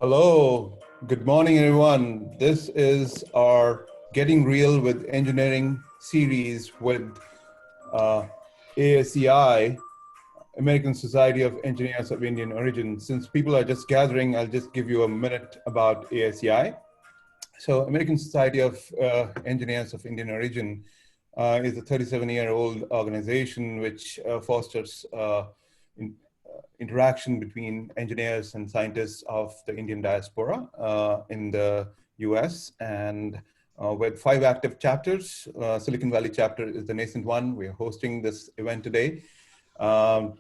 Hello, good morning, everyone. This is our Getting Real with Engineering series with uh, ASEI, American Society of Engineers of Indian Origin. Since people are just gathering, I'll just give you a minute about ASEI. So, American Society of Engineers of Indian Origin is a 37-year-old organization which fosters interaction between engineers and scientists of the Indian diaspora in the US, and with 5 active chapters. Silicon Valley chapter is the nascent one. We're hosting this event today.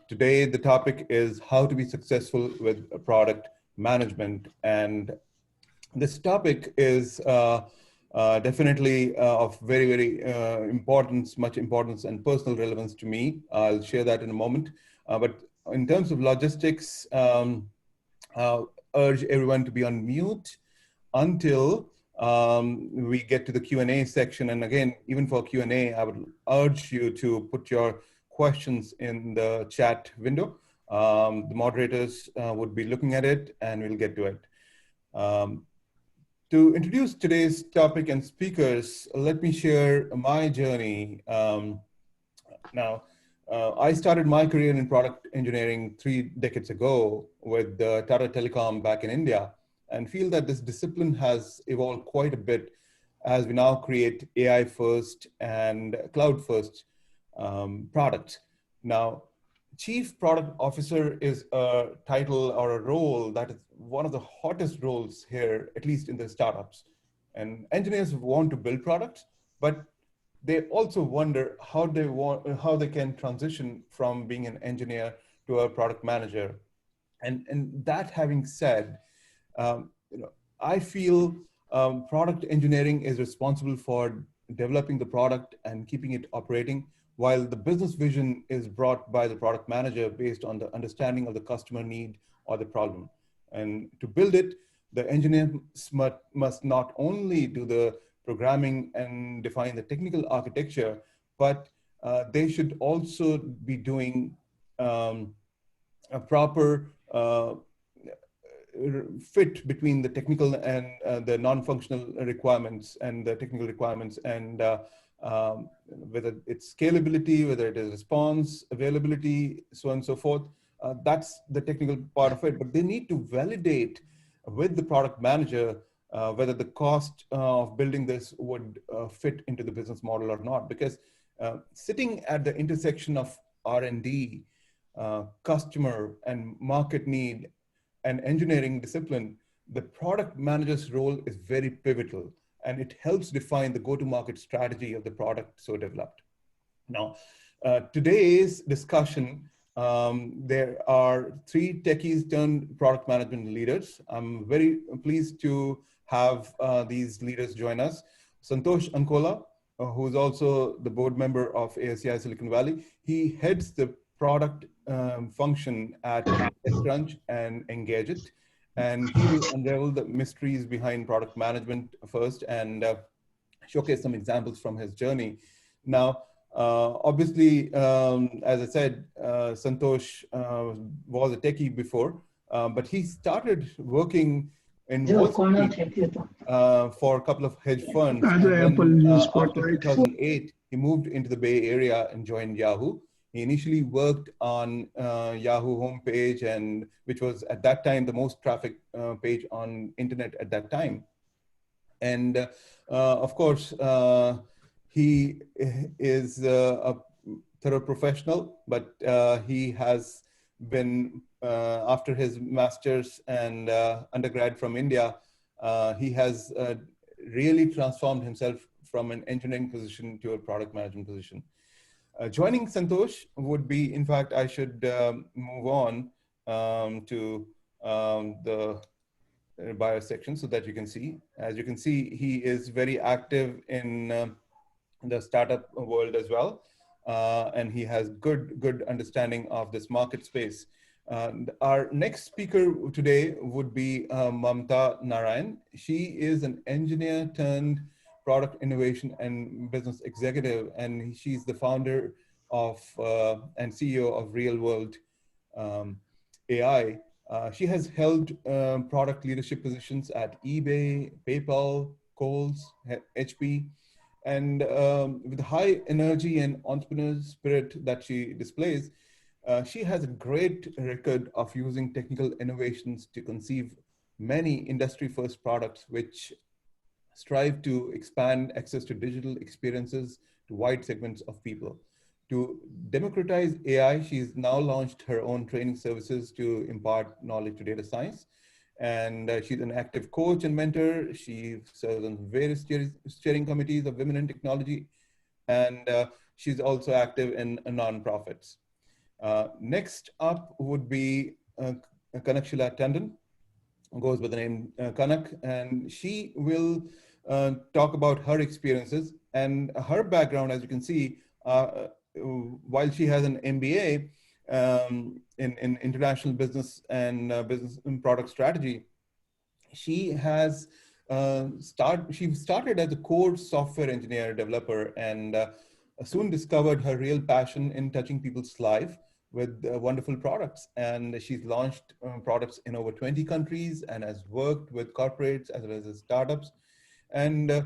Today, the topic is how to be successful with product management. And this topic is definitely of very importance, much importance and personal relevance to me. I'll share that in a moment. But in terms of logistics, urge everyone to be on mute until we get to the Q&A section. And again, even for Q&A, I would urge you to put your questions in the chat window. The moderators would be looking at it and we'll get to it. To introduce today's topic and speakers, let me share my journey. I started my career in product engineering 3 decades ago with Tata Telecom back in India, and feel that this discipline has evolved quite a bit as we now create AI first and cloud first products. Now, Chief Product Officer is a title or a role that is one of the hottest roles here, at least in the startups. And engineers want to build products, but they also wonder how they can transition from being an engineer to a product manager. And that having said, I feel product engineering is responsible for developing the product and keeping it operating, while the business vision is brought by the product manager based on the understanding of the customer need or the problem. And to build it, the engineer must not only do the programming and define the technical architecture, but they should also be doing a proper fit between the technical and the non-functional requirements and the technical requirements, and whether it's scalability, whether it is response, availability, so on and so forth. That's the technical part of it, but they need to validate with the product manager whether the cost of building this would fit into the business model or not. Because sitting at the intersection of R&D, customer and market need, and engineering discipline, the product manager's role is very pivotal, and it helps define the go-to-market strategy of the product so developed. Now, today's discussion, there are 3 techies turned product management leaders. I'm very pleased to have these leaders join us. Santosh Ankola, who is also the board member of ASEI Silicon Valley. He heads the product function at TechCrunch and Engage It. And he will unravel the mysteries behind product management first and showcase some examples from his journey. Now, obviously, as I said, Santosh was a techie before, but he started working in Wall Street for a couple of hedge funds. And then after 2008, he moved into the Bay Area and joined Yahoo. He initially worked on Yahoo homepage, and which was at that time the most trafficked page on internet at that time. And of course, he is a thorough professional, but he has been, after his master's and undergrad from India, he has really transformed himself from an engineering position to a product management position. Joining Santosh would be, in fact, I should move on to the bio section so that you can see. As you can see, he is very active in the startup world as well. And he has good understanding of this market space. Our next speaker today would be Mamta Narayan. She is an engineer turned product innovation and business executive, and she's the founder of and CEO of Real World AI. She has held product leadership positions at eBay, PayPal, Kohl's, HP, and with the high energy and entrepreneur spirit that she displays, she has a great record of using technical innovations to conceive many industry-first products, which strive to expand access to digital experiences to wide segments of people. To democratize AI, she's now launched her own training services to impart knowledge to data science. And she's an active coach and mentor. She serves on various steering committees of women in technology. And she's also active in nonprofits. Next up would be Kanakshila Tandon, goes by the name Kanak, and she will talk about her experiences and her background. As you can see, while she has an MBA in international business and business and product strategy, she has she started as a core software engineer developer and soon discovered her real passion in touching people's life with wonderful products. And she's launched products in over 20 countries and has worked with corporates as well as startups. And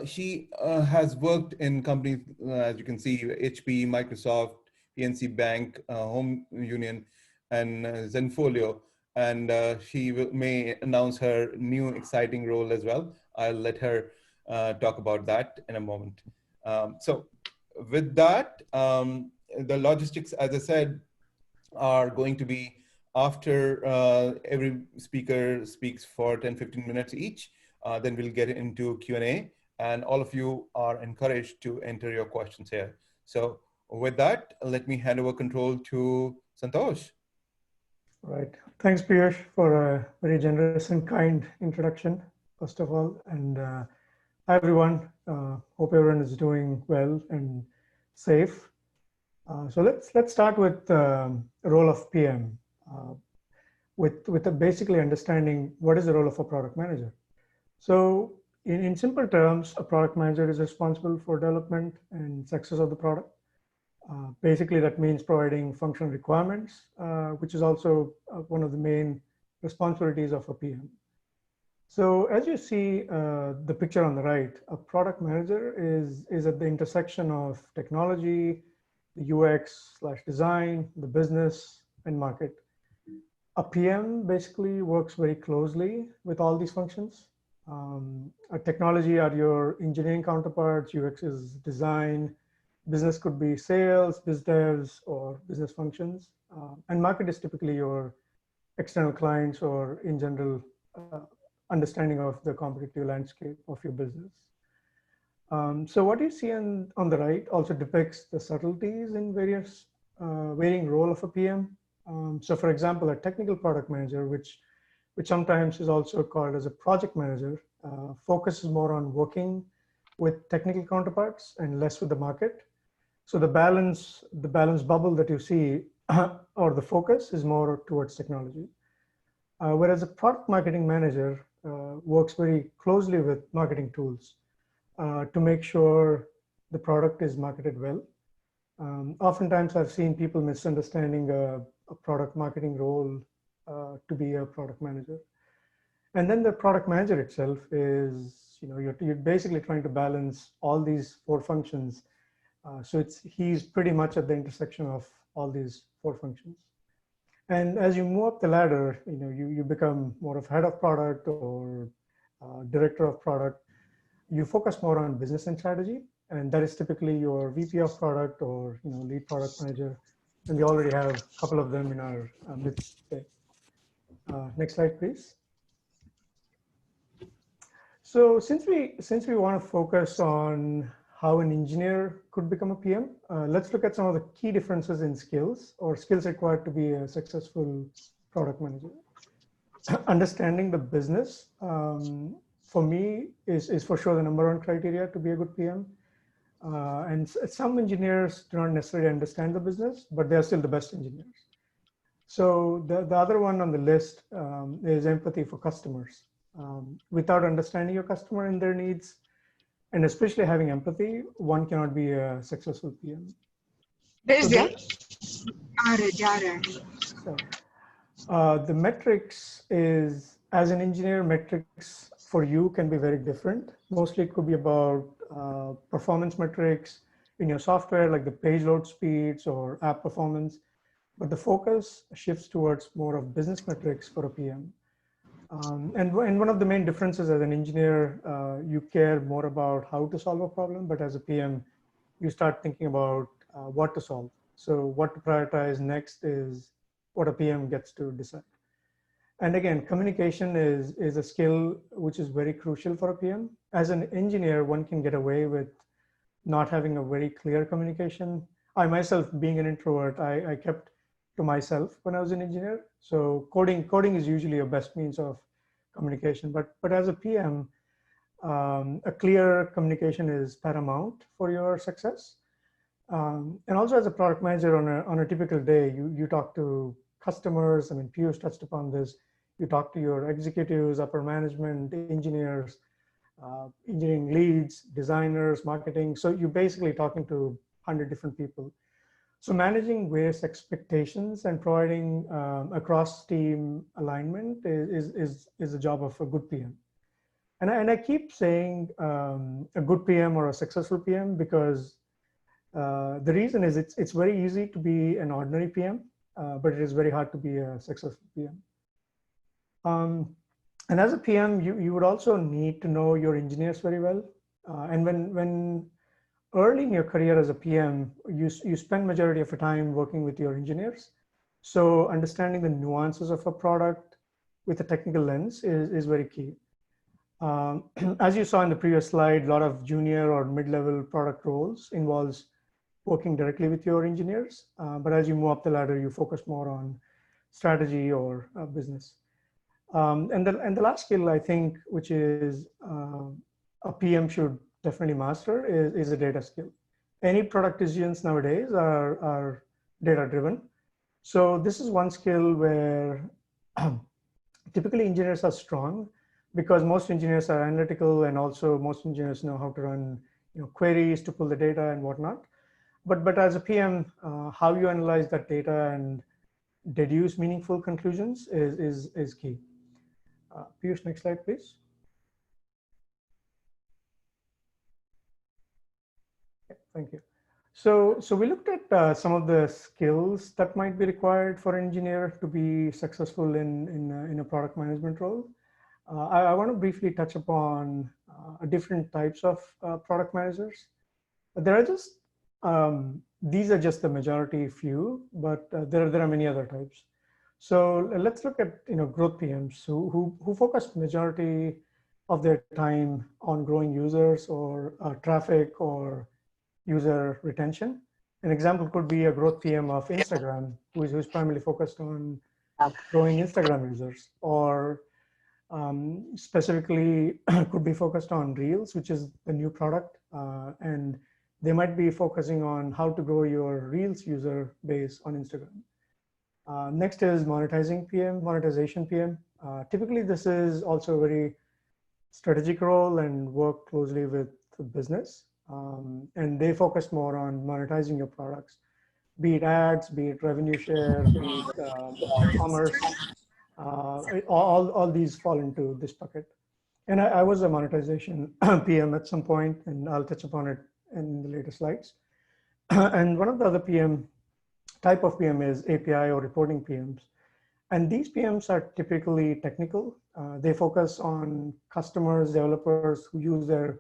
she has worked in companies, as you can see, HP, Microsoft, PNC Bank, Home Union, and Zenfolio. And she may announce her new exciting role as well. I'll let her talk about that in a moment. So with that, the logistics, as I said, are going to be after every speaker speaks for 10-15 minutes each. Then we'll get into Q&A, and all of you are encouraged to enter your questions here. So with that, let me hand over control to Santosh. Right. Thanks, Piyush, for a very generous and kind introduction, first of all. And hi, everyone. Hope everyone is doing well and safe. So let's start with the role of PM, with basically understanding what is the role of a product manager. So in simple terms, a product manager is responsible for development and success of the product. Basically, that means providing functional requirements, which is also one of the main responsibilities of a PM. So as you see the picture on the right, a product manager is at the intersection of technology, the UX/design, the business, and market. A PM basically works very closely with all these functions. A technology are your engineering counterparts, UX is design, business could be sales, biz devs, or business functions. And market is typically your external clients or in general understanding of the competitive landscape of your business. So what you see on the right also depicts the subtleties in various varying role of a PM. So for example, a technical product manager, which sometimes is also called as a project manager, focuses more on working with technical counterparts and less with the market. So the balance bubble that you see or the focus is more towards technology. Whereas a product marketing manager works very closely with marketing tools to make sure the product is marketed well. Oftentimes I've seen people misunderstanding a product marketing role to be a product manager. And then the product manager itself is, you're basically trying to balance all these four functions. So he's pretty much at the intersection of all these four functions. And as you move up the ladder, you become more of head of product or director of product. You focus more on business and strategy, and that is typically your VP of product or lead product manager. And we already have a couple of them in our midst today. Next slide, please. So since we want to focus on how an engineer could become a PM, let's look at some of the key differences in skills or skills required to be a successful product manager. Understanding the business, for me, is for sure the #1 criteria to be a good PM. And some engineers do not necessarily understand the business, but they're still the best engineers. So the other one on the list is empathy for customers. Without understanding your customer and their needs, and especially having empathy, one cannot be a successful PM. The metrics is, as an engineer, metrics for you can be very different. Mostly it could be about performance metrics in your software, like the page load speeds or app performance. But the focus shifts towards more of business metrics for a PM. And one of the main differences as an engineer, you care more about how to solve a problem, but as a PM, you start thinking about what to solve. So what to prioritize next is what a PM gets to decide. And again, communication is a skill which is very crucial for a PM. As an engineer, one can get away with not having a very clear communication. I myself, being an introvert, I kept to myself when I was an engineer. So coding is usually your best means of communication. But as a PM, a clear communication is paramount for your success. And also as a product manager on a typical day, you talk to customers. I mean, Piyush touched upon this. You talk to your executives, upper management, engineers, engineering leads, designers, marketing. So you're basically talking to 100 different people. So managing various expectations and providing across team alignment is the job of a good PM. And I keep saying a good PM or a successful PM because the reason is it's very easy to be an ordinary PM, but it is very hard to be a successful PM. And as a PM, you would also need to know your engineers very well. And when early in your career as a PM, you spend majority of your time working with your engineers. So understanding the nuances of a product with a technical lens is very key. As you saw in the previous slide, a lot of junior or mid-level product roles involves working directly with your engineers. But as you move up the ladder, you focus more on strategy or business. And the last skill, I think, which is a PM should definitely master is a data skill. Any product decisions nowadays are data driven. So this is one skill where typically engineers are strong because most engineers are analytical, and also most engineers know how to run queries to pull the data and whatnot. But as a PM, how you analyze that data and deduce meaningful conclusions is key. Piyush, next slide, please. Thank you. So we looked at some of the skills that might be required for an engineer to be successful in a product management role. I want to briefly touch upon different types of product managers. There are just these are just the majority few, but there are many other types. So let's look at growth PMs who focus majority of their time on growing users or traffic or user retention. An example could be a growth PM of Instagram, who's primarily focused on growing Instagram users, or specifically could be focused on Reels, which is the new product, and they might be focusing on how to grow your Reels user base on Instagram. Next is monetization PM. Typically, this is also a very strategic role and work closely with the business. And they focus more on monetizing your products, be it ads, be it revenue share, be it e-commerce. All these fall into this bucket. And I was a monetization PM at some point, and I'll touch upon it in the later slides. And one of the other type of PM is API or reporting PMs. And these PMs are typically technical. They focus on customers, developers who use their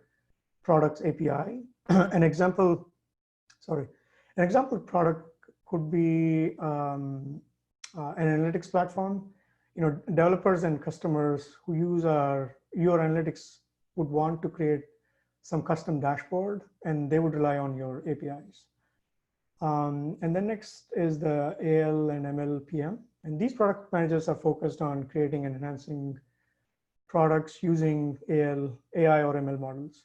product's API. An example product could be an analytics platform. Developers and customers who use your analytics would want to create some custom dashboard, and they would rely on your APIs. And then next is the AL and ML PM. And these product managers are focused on creating and enhancing products using AI or ML models.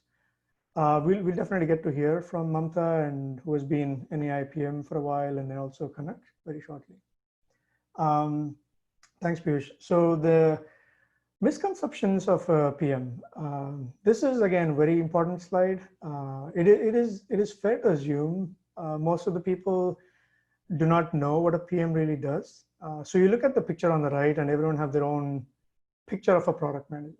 We'll definitely get to hear from Mamta, and who has been an AI PM for a while, and then also Kanak very shortly. Thanks, Piyush. So the misconceptions of PM. This is again very important slide. It is fair to assume most of the people do not know what a PM really does. So you look at the picture on the right, and everyone have their own picture of a product manager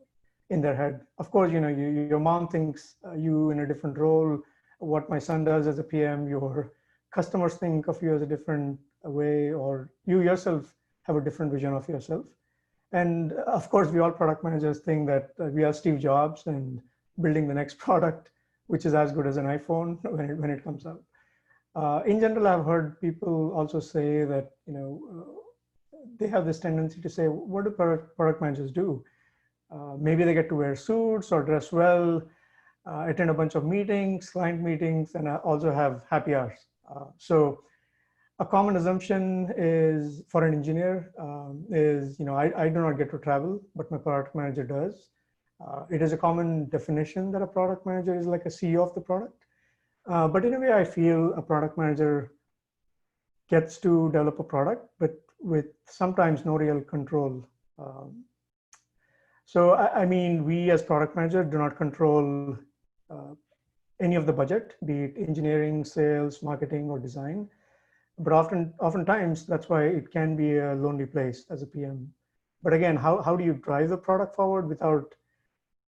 in their head. Of course, your mom thinks you in a different role. What my son does as a PM, your customers think of you as a different way, or you yourself have a different vision of yourself. And of course, we all product managers think that we are Steve Jobs and building the next product, which is as good as an iPhone when it comes out. In general, I've heard people also say that they have this tendency to say, "What do product managers do?" Maybe they get to wear suits or dress well, attend a bunch of meetings, client meetings, and also have happy hours. So a common assumption is for an engineer is, I do not get to travel, but my product manager does. It is a common definition that a product manager is like a CEO of the product. But in a way, I feel a product manager gets to develop a product, but with sometimes no real control. So, I mean, we as product manager do not control any of the budget, be it engineering, sales, marketing, or design. But oftentimes, that's why it can be a lonely place as a PM. But again, how do you drive the product forward without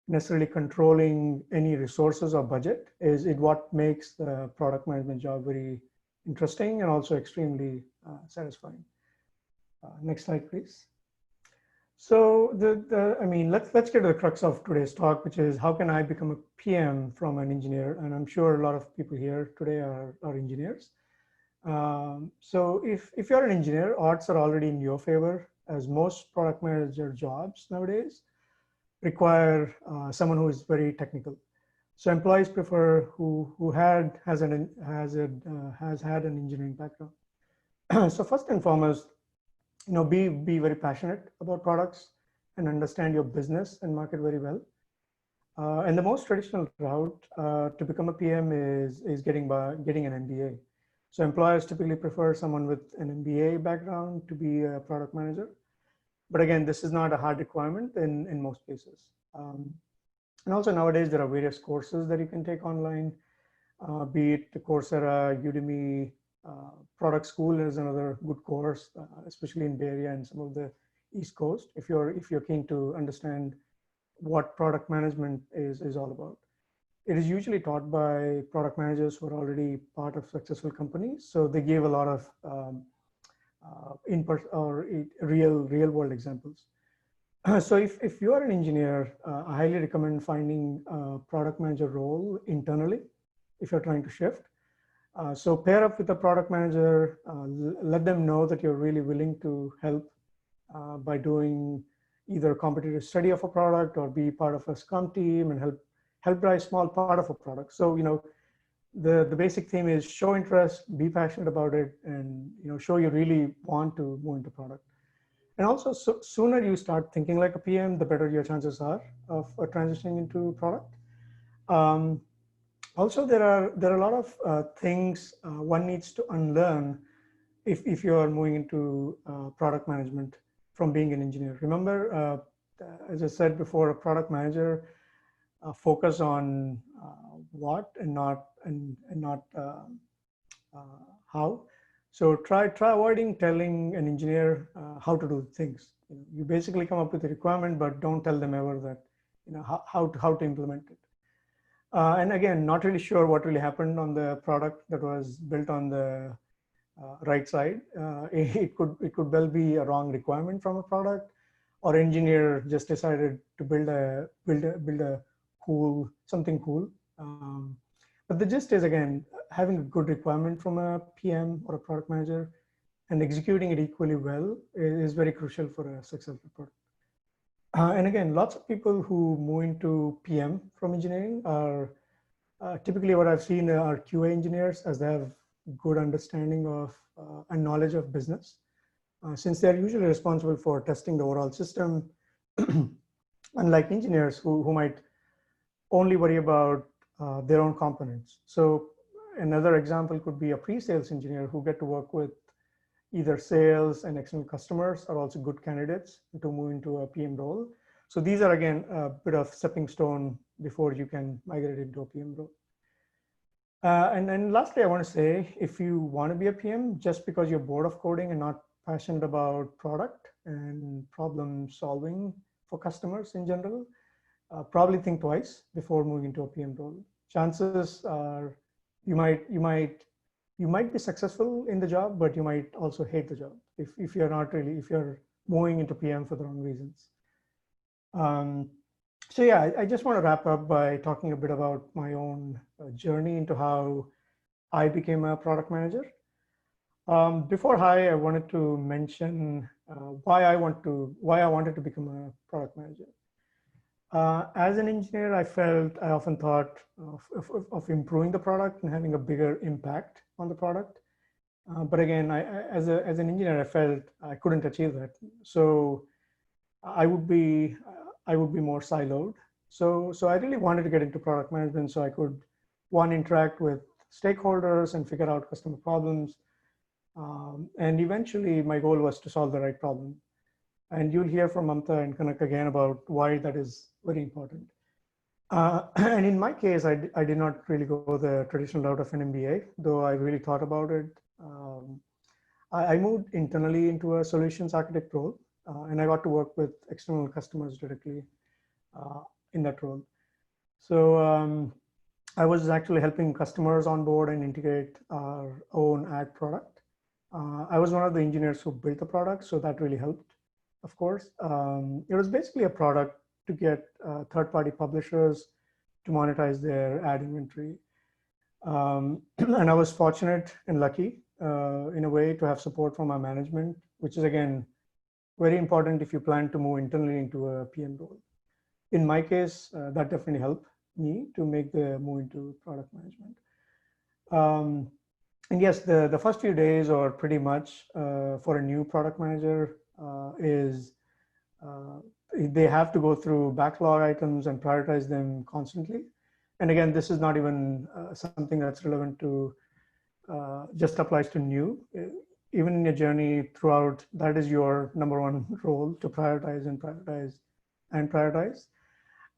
necessarily controlling any resources or budget is what makes the product management job very interesting and also extremely satisfying. Next slide, please. So let's get to the crux of today's talk, which is how can I become a PM from an engineer? And I'm sure a lot of people here today are engineers. So if you're an engineer, odds are already in your favor, as most product manager jobs nowadays require someone who is very technical. So employees prefer who has had an engineering background. So first and foremost, be very passionate about products and understand your business and market very well. And the most traditional route to become a PM is getting an MBA. So employers typically prefer someone with an MBA background to be a product manager. But again, this is not a hard requirement in most cases. And also nowadays, there are various courses that you can take online, be it Coursera, Udemy, Product School is another good course, especially in Bay Area and some of the East Coast, if you're keen to understand what product management is all about. It is usually taught by product managers who are already part of successful companies. So they give a lot of in-person or real world examples. So if you are an engineer, I highly recommend finding a product manager role internally if you're trying to shift. So pair up with a product manager, let them know that you're really willing to help by doing either a competitive study of a product or be part of a Scrum team and help drive a small part of a product. So, the basic theme is show interest, be passionate about it, and show you really want to move into product. And also, sooner you start thinking like a PM, the better your chances are of transitioning into product. Also, there are a lot of things one needs to unlearn if you are moving into product management from being an engineer. Remember, as I said before, a product manager focus on what and not how. So try avoiding telling an engineer how to do things. You basically come up with a requirement, but don't tell them ever that how to implement it. And again, not really sure what really happened on the product that was built on the right side. It could well be a wrong requirement from a product, or engineer just decided to build a something cool. But the gist is, again, having a good requirement from a PM or a product manager and executing it equally well is very crucial for a successful product. And again, lots of people who move into PM from engineering are typically what I've seen are QA engineers, as they have good understanding of and knowledge of business, since they're usually responsible for testing the overall system, unlike engineers who might only worry about their own components. So another example could be a pre-sales engineer who get to work with either sales and external customers are also good candidates to move into a PM role. So these are, again, a bit of stepping stone before you can migrate into a PM role. And then lastly, I want to say, if you want to be a PM, just because you're bored of coding and not passionate about product and problem solving for customers in general, probably think twice before moving into a PM role. Chances are you might be successful in the job, but you might also hate the job if you're not really, if you're moving into PM for the wrong reasons. So yeah, I just want to wrap up by talking a bit about my own journey into how I became a product manager. Before I wanted to mention why I wanted to become a product manager. As an engineer, I often thought of improving the product and having a bigger impact on the product. But again, as an engineer, I felt I couldn't achieve that. So I would be more siloed. So I really wanted to get into product management so I could, one, interact with stakeholders and figure out customer problems. And eventually my goal was to solve the right problem. And you'll hear from Mamta and Kanak again about why that is very important. And in my case, I did not really go the traditional route of an MBA, though I really thought about it. I moved internally into a solutions architect role, and I got to work with external customers directly in that role. So I was actually helping customers on board and integrate our own ad product. I was one of the engineers who built the product, so that really helped, of course. It was basically a product to get third-party publishers to monetize their ad inventory. And I was fortunate and lucky in a way to have support from our management, which is, again, very important if you plan to move internally into a PM role. In my case, that definitely helped me to make the move into product management. And yes, the first few days, or pretty much for a new product manager, is they have to go through backlog items and prioritize them constantly. And again, this is not even something that's relevant to just applies to new. Even in your journey throughout, that is your number one role, to prioritize and prioritize and prioritize.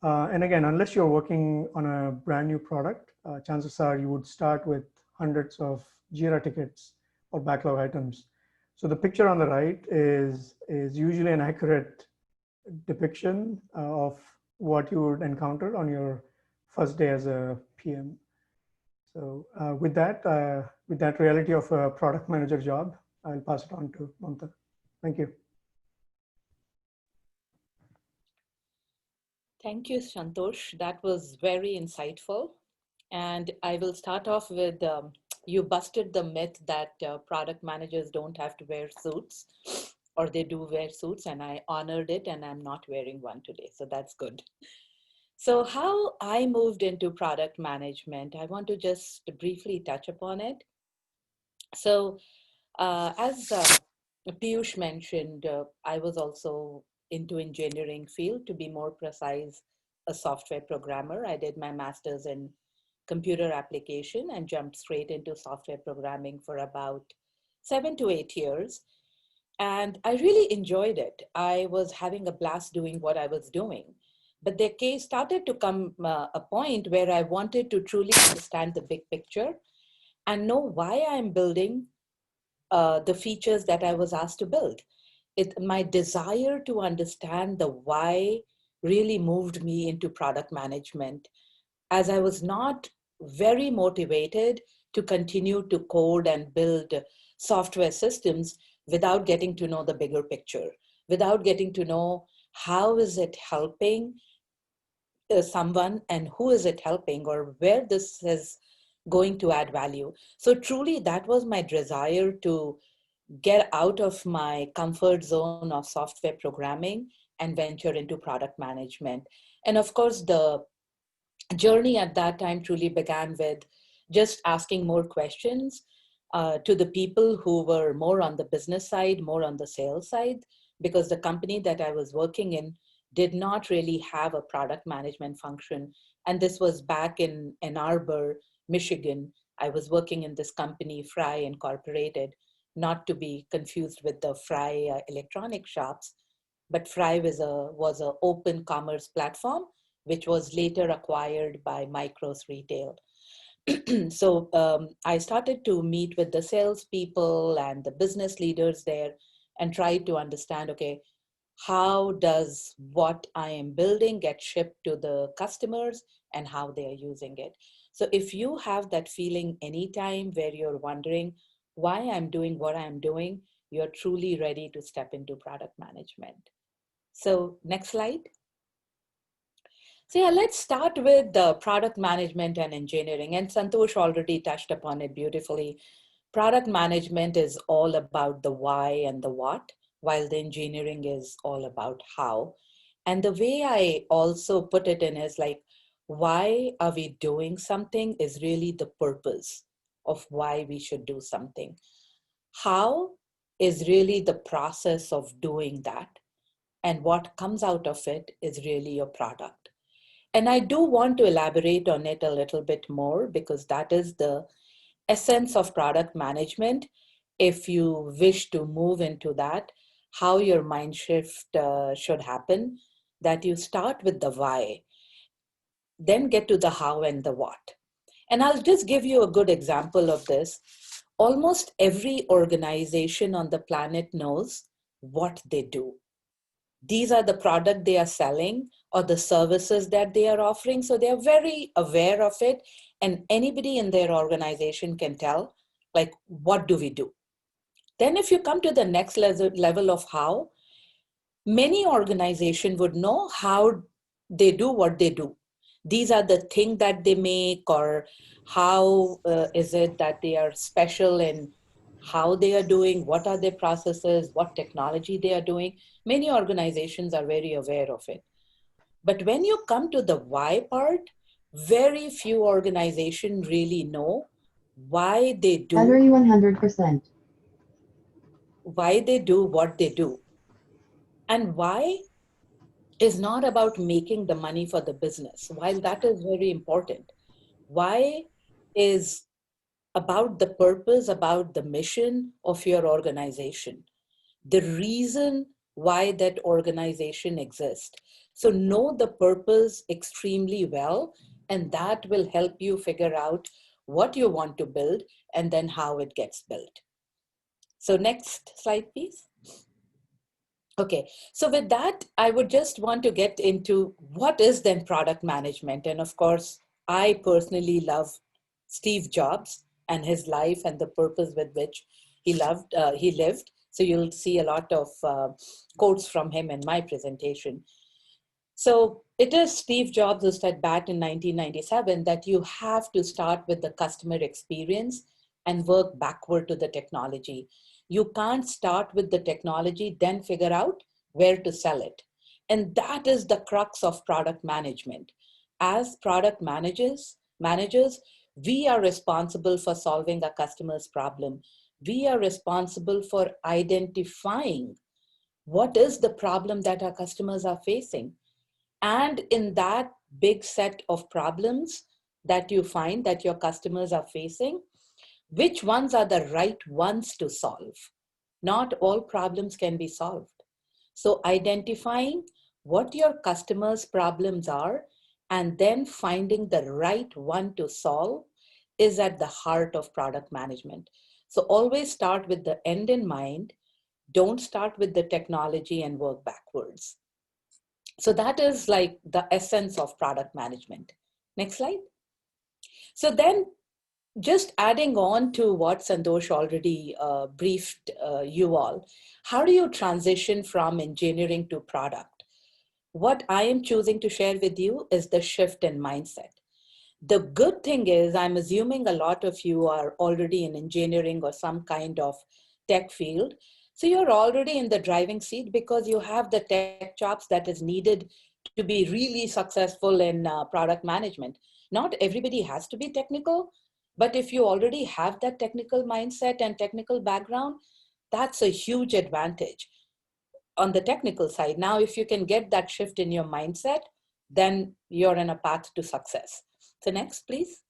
And again, unless you're working on a brand new product, chances are you would start with hundreds of Jira tickets or backlog items. So the picture on the right is usually an accurate depiction of what you would encounter on your first day as a PM. So with that reality of a product manager job, I'll pass it on to Mamta. Thank you. Thank you, Santosh. That was very insightful. And I will start off with, you busted the myth that product managers don't have to wear suits, or they do wear suits, and I honored it, and I'm not wearing one today. So that's good. So how I moved into product management, I want to just briefly touch upon it. So as Piyush mentioned, I was also into engineering field, to be more precise, a software programmer. I did my master's in computer application and jumped straight into software programming for about 7 to 8 years. And I really enjoyed it. I was having a blast doing what I was doing. But there started to come a point where I wanted to truly understand the big picture and know why I'm building the features that I was asked to build. My desire to understand the why really moved me into product management, as I was not very motivated to continue to code and build software systems without getting to know the bigger picture, without getting to know how is it helping someone and who is it helping, or where this is going to add value. So truly that was my desire to get out of my comfort zone of software programming and venture into product management. And of course, the journey at that time truly began with just asking more questions to the people who were more on the business side, more on the sales side, because the company that I was working in did not really have a product management function. And this was back in Ann Arbor, Michigan. I was working in this company, Fry Incorporated, not to be confused with the Fry electronic shops, but Fry was a open commerce platform, which was later acquired by Micros Retail. So I started to meet with the salespeople and the business leaders there and try to understand, okay, how does what I am building get shipped to the customers and how they are using it. So if you have that feeling anytime where you're wondering why I'm doing what I'm doing, you're truly ready to step into product management. So next slide. So yeah, let's start with the product management and engineering. And Santosh already touched upon it beautifully. Product management is all about the why and the what, while the engineering is all about how. And the way I also put it in is like, why are we doing something is really the purpose of why we should do something. How is really the process of doing that. And what comes out of it is really your product. And I do want to elaborate on it a little bit more because that is the essence of product management. If you wish to move into that, how your mind shift should happen, that you start with the why, then get to the how and the what. And I'll just give you a good example of this. Almost every organization on the planet knows what they do. These are the product they are selling or the services that they are offering. So they are very aware of it. And anybody in their organization can tell, like, what do we do? Then if you come to the next level of how, many organizations would know how they do what they do. These are the things that they make, or how is it that they are special in how they are doing, what are their processes, what technology they are doing. Many organizations are very aware of it. But when you come to the why part, very few organizations really know why they do Battery 100%. why they do what they do. And why is not about making the money for the business, while that is very important. Why is about the purpose, about the mission of your organization, the reason why that organization exists. So know the purpose extremely well, and that will help you figure out what you want to build and then how it gets built. So next slide, please. Okay, so with that, I would just want to get into what is then product management. And of course, I personally love Steve Jobs and his life and the purpose with which he lived. So you'll see a lot of quotes from him in my presentation. So it is Steve Jobs who said back in 1997 that you have to start with the customer experience and work backward to the technology. You can't start with the technology, then figure out where to sell it. And that is the crux of product management. As product managers, we are responsible for solving a customer's problem. We are responsible for identifying what is the problem that our customers are facing. And in that big set of problems that you find that your customers are facing, which ones are the right ones to solve? Not all problems can be solved. So identifying what your customers' problems are and then finding the right one to solve is at the heart of product management. So always start with the end in mind. Don't start with the technology and work backwards. So that is like the essence of product management. Next slide. So then just adding on to what Santosh already briefed you all, how do you transition from engineering to product? What I am choosing to share with you is the shift in mindset. The good thing is, I'm assuming a lot of you are already in engineering or some kind of tech field. So you're already in the driving seat because you have the tech chops that is needed to be really successful in product management. Not everybody has to be technical, but if you already have that technical mindset and technical background, that's a huge advantage on the technical side. Now, if you can get that shift in your mindset, then you're in a path to success. So next, please.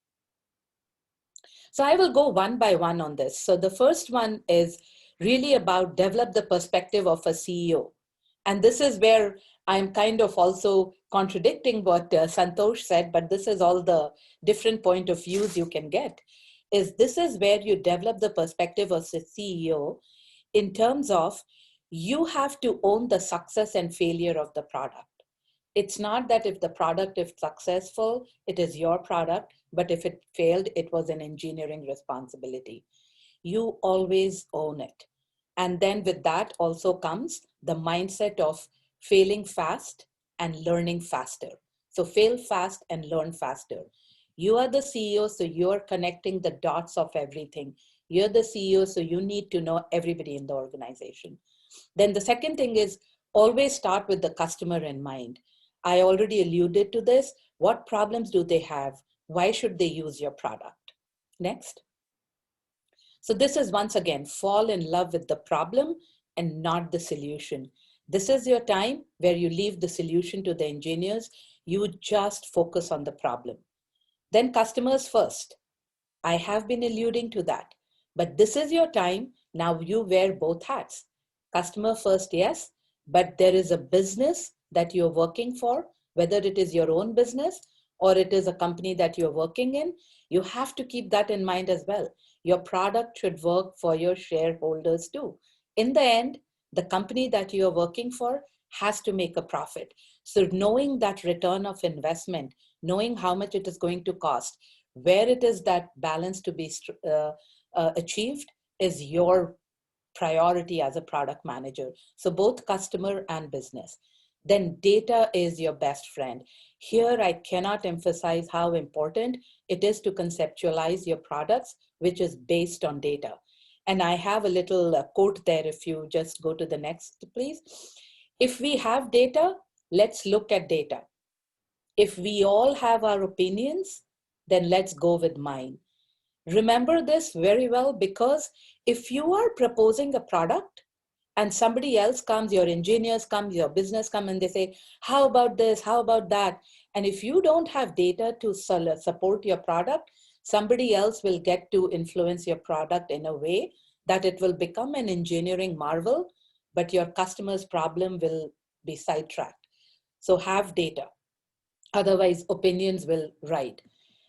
So I will go one by one on this. So the first one is really about develop the perspective of a CEO. And this is where I'm kind of also contradicting what Santosh said, but this is all the different point of views you can get. This is where you develop the perspective of the CEO in terms of you have to own the success and failure of the product. It's not that if the product is successful, it is your product, but if it failed, it was an engineering responsibility. You always own it. And then with that also comes the mindset of failing fast and learning faster. So fail fast and learn faster. You are the CEO, so you're connecting the dots of everything. You're the CEO, so you need to know everybody in the organization. Then the second thing is always start with the customer in mind. I already alluded to this. What problems do they have? Why should they use your product? Next. So this is once again, fall in love with the problem and not the solution. This is your time where you leave the solution to the engineers. You just focus on the problem. Then customers first. I have been alluding to that. But this is your time. Now you wear both hats. Customer first, yes, but there is a business that you're working for, whether it is your own business or it is a company that you're working in. You have to keep that in mind as well. Your product should work for your shareholders too. In the end, the company that you're working for has to make a profit. So knowing that return of investment, knowing how much it is going to cost, where it is that balance to be achieved is your priority as a product manager. So both customer and business. Then data is your best friend. Here, I cannot emphasize how important it is to conceptualize your products, which is based on data. And I have a little quote there. If you just go to the next, please. If we have data, let's look at data. If we all have our opinions, then let's go with mine. Remember this very well, because if you are proposing a product and somebody else comes, your engineers come, your business come, and they say, how about this, how about that? And if you don't have data to support your product, somebody else will get to influence your product in a way that it will become an engineering marvel, but your customer's problem will be sidetracked. So have data. Otherwise, opinions will ride.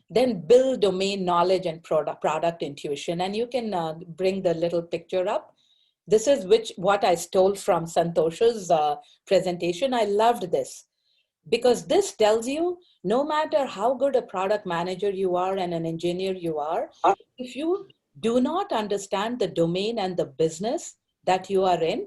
Then build domain knowledge and product intuition. And you can bring the little picture up. This is what I stole from Santosh's presentation. I loved this because this tells you no matter how good a product manager you are and an engineer you are, if you do not understand the domain and the business that you are in,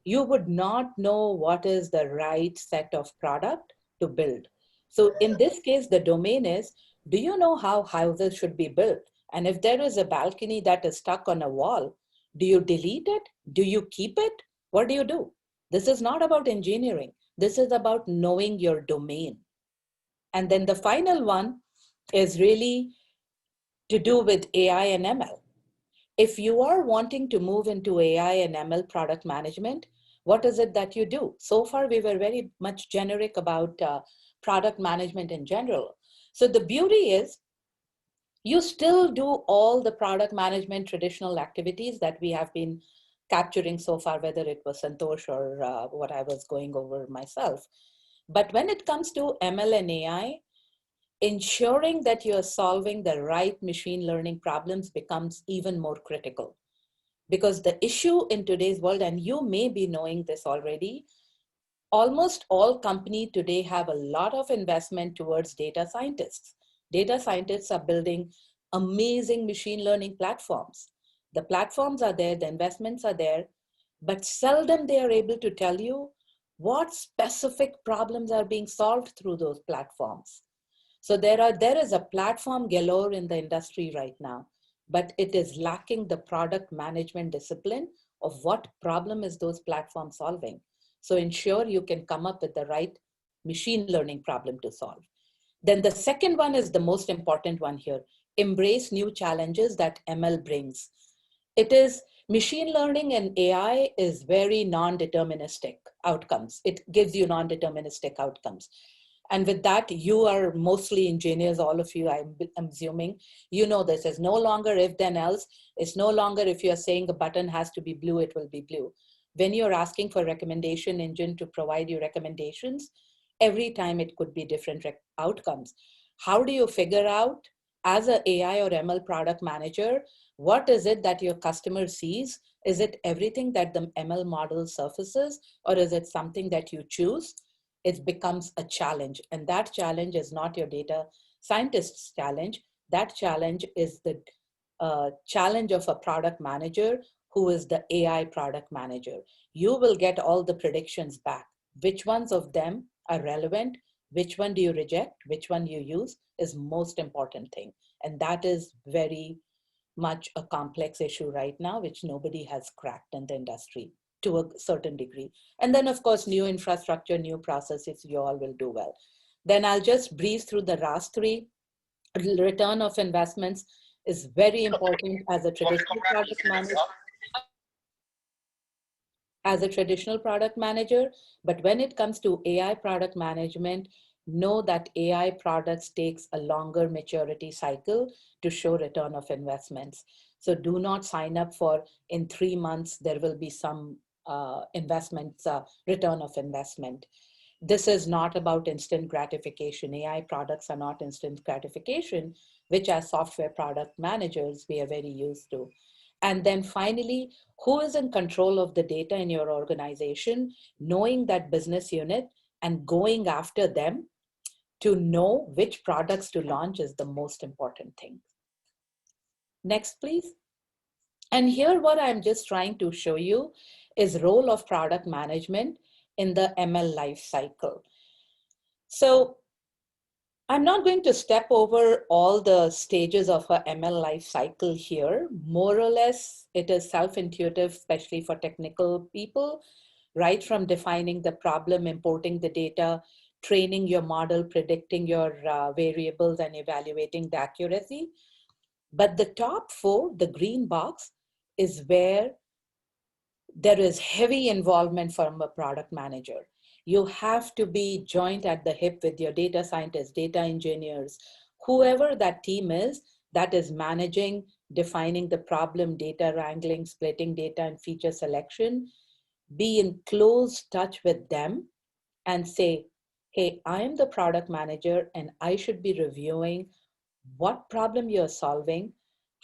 you would not know what is the right set of product to build. So in this case, the domain is, do you know how houses should be built? And if there is a balcony that is stuck on a wall, do you delete it? Do you keep it? What do you do? This is not about engineering. This is about knowing your domain. And then the final one is really to do with AI and ML. If you are wanting to move into AI and ML product management, what is it that you do? So far, we were very much generic about product management in general. So the beauty is you still do all the product management traditional activities that we have been capturing so far, whether it was Santosh or what I was going over myself. But when it comes to ML and AI, ensuring that you're solving the right machine learning problems becomes even more critical. Because the issue in today's world, and you may be knowing this already, almost all companies today have a lot of investment towards data scientists. Data scientists are building amazing machine learning platforms. The platforms are there, the investments are there, but seldom they are able to tell you what specific problems are being solved through those platforms. So there is a platform galore in the industry right now, but it is lacking the product management discipline of what problem is those platforms solving. So ensure you can come up with the right machine learning problem to solve. Then the second one is the most important one here. Embrace new challenges that ML brings. It is machine learning and AI is very non-deterministic outcomes. It gives you non-deterministic outcomes. And with that, you are mostly engineers, all of you, I'm assuming. You know this is no longer if then else. It's no longer if you're saying a button has to be blue, it will be blue. when you're asking for a recommendation engine to provide you recommendations, every time it could be different outcomes. How do you figure out as a AI or ML product manager, what is it that your customer sees? Is it everything that the ML model surfaces, or is it something that you choose? It becomes a challenge. And that challenge is not your data scientist's challenge. That challenge is the challenge of a product manager who is the AI product manager. You will get all the predictions back. Which ones of them are relevant? Which one do you reject? Which one you use is most important thing. And that is very much a complex issue right now, which nobody has cracked in the industry to a certain degree. And then of course, new infrastructure, new processes, you all will do well. Then I'll just breeze through the last three. Return of investments is very important as a traditional product manager. But when it comes to AI product management, know that AI products takes a longer maturity cycle to show return of investments. So do not sign up for in 3 months, there will be some return of investment. This is not about instant gratification. AI products are not instant gratification, which as software product managers, we are very used to. And then finally, who is in control of the data in your organization, knowing that business unit and going after them to know which products to launch is the most important thing. Next, please. And here what I'm just trying to show you is role of product management in the ML life cycle. So I'm not going to step over all the stages of a ML life cycle here. More or less, it is self-intuitive, especially for technical people, right from defining the problem, importing the data, training your model, predicting your variables, and evaluating the accuracy. But the top four, the green box, is where there is heavy involvement from a product manager. You have to be joined at the hip with your data scientists, data engineers, whoever that team is that is managing, defining the problem, data wrangling, splitting data, and feature selection. Be in close touch with them and say, hey, I am the product manager and I should be reviewing what problem you're solving,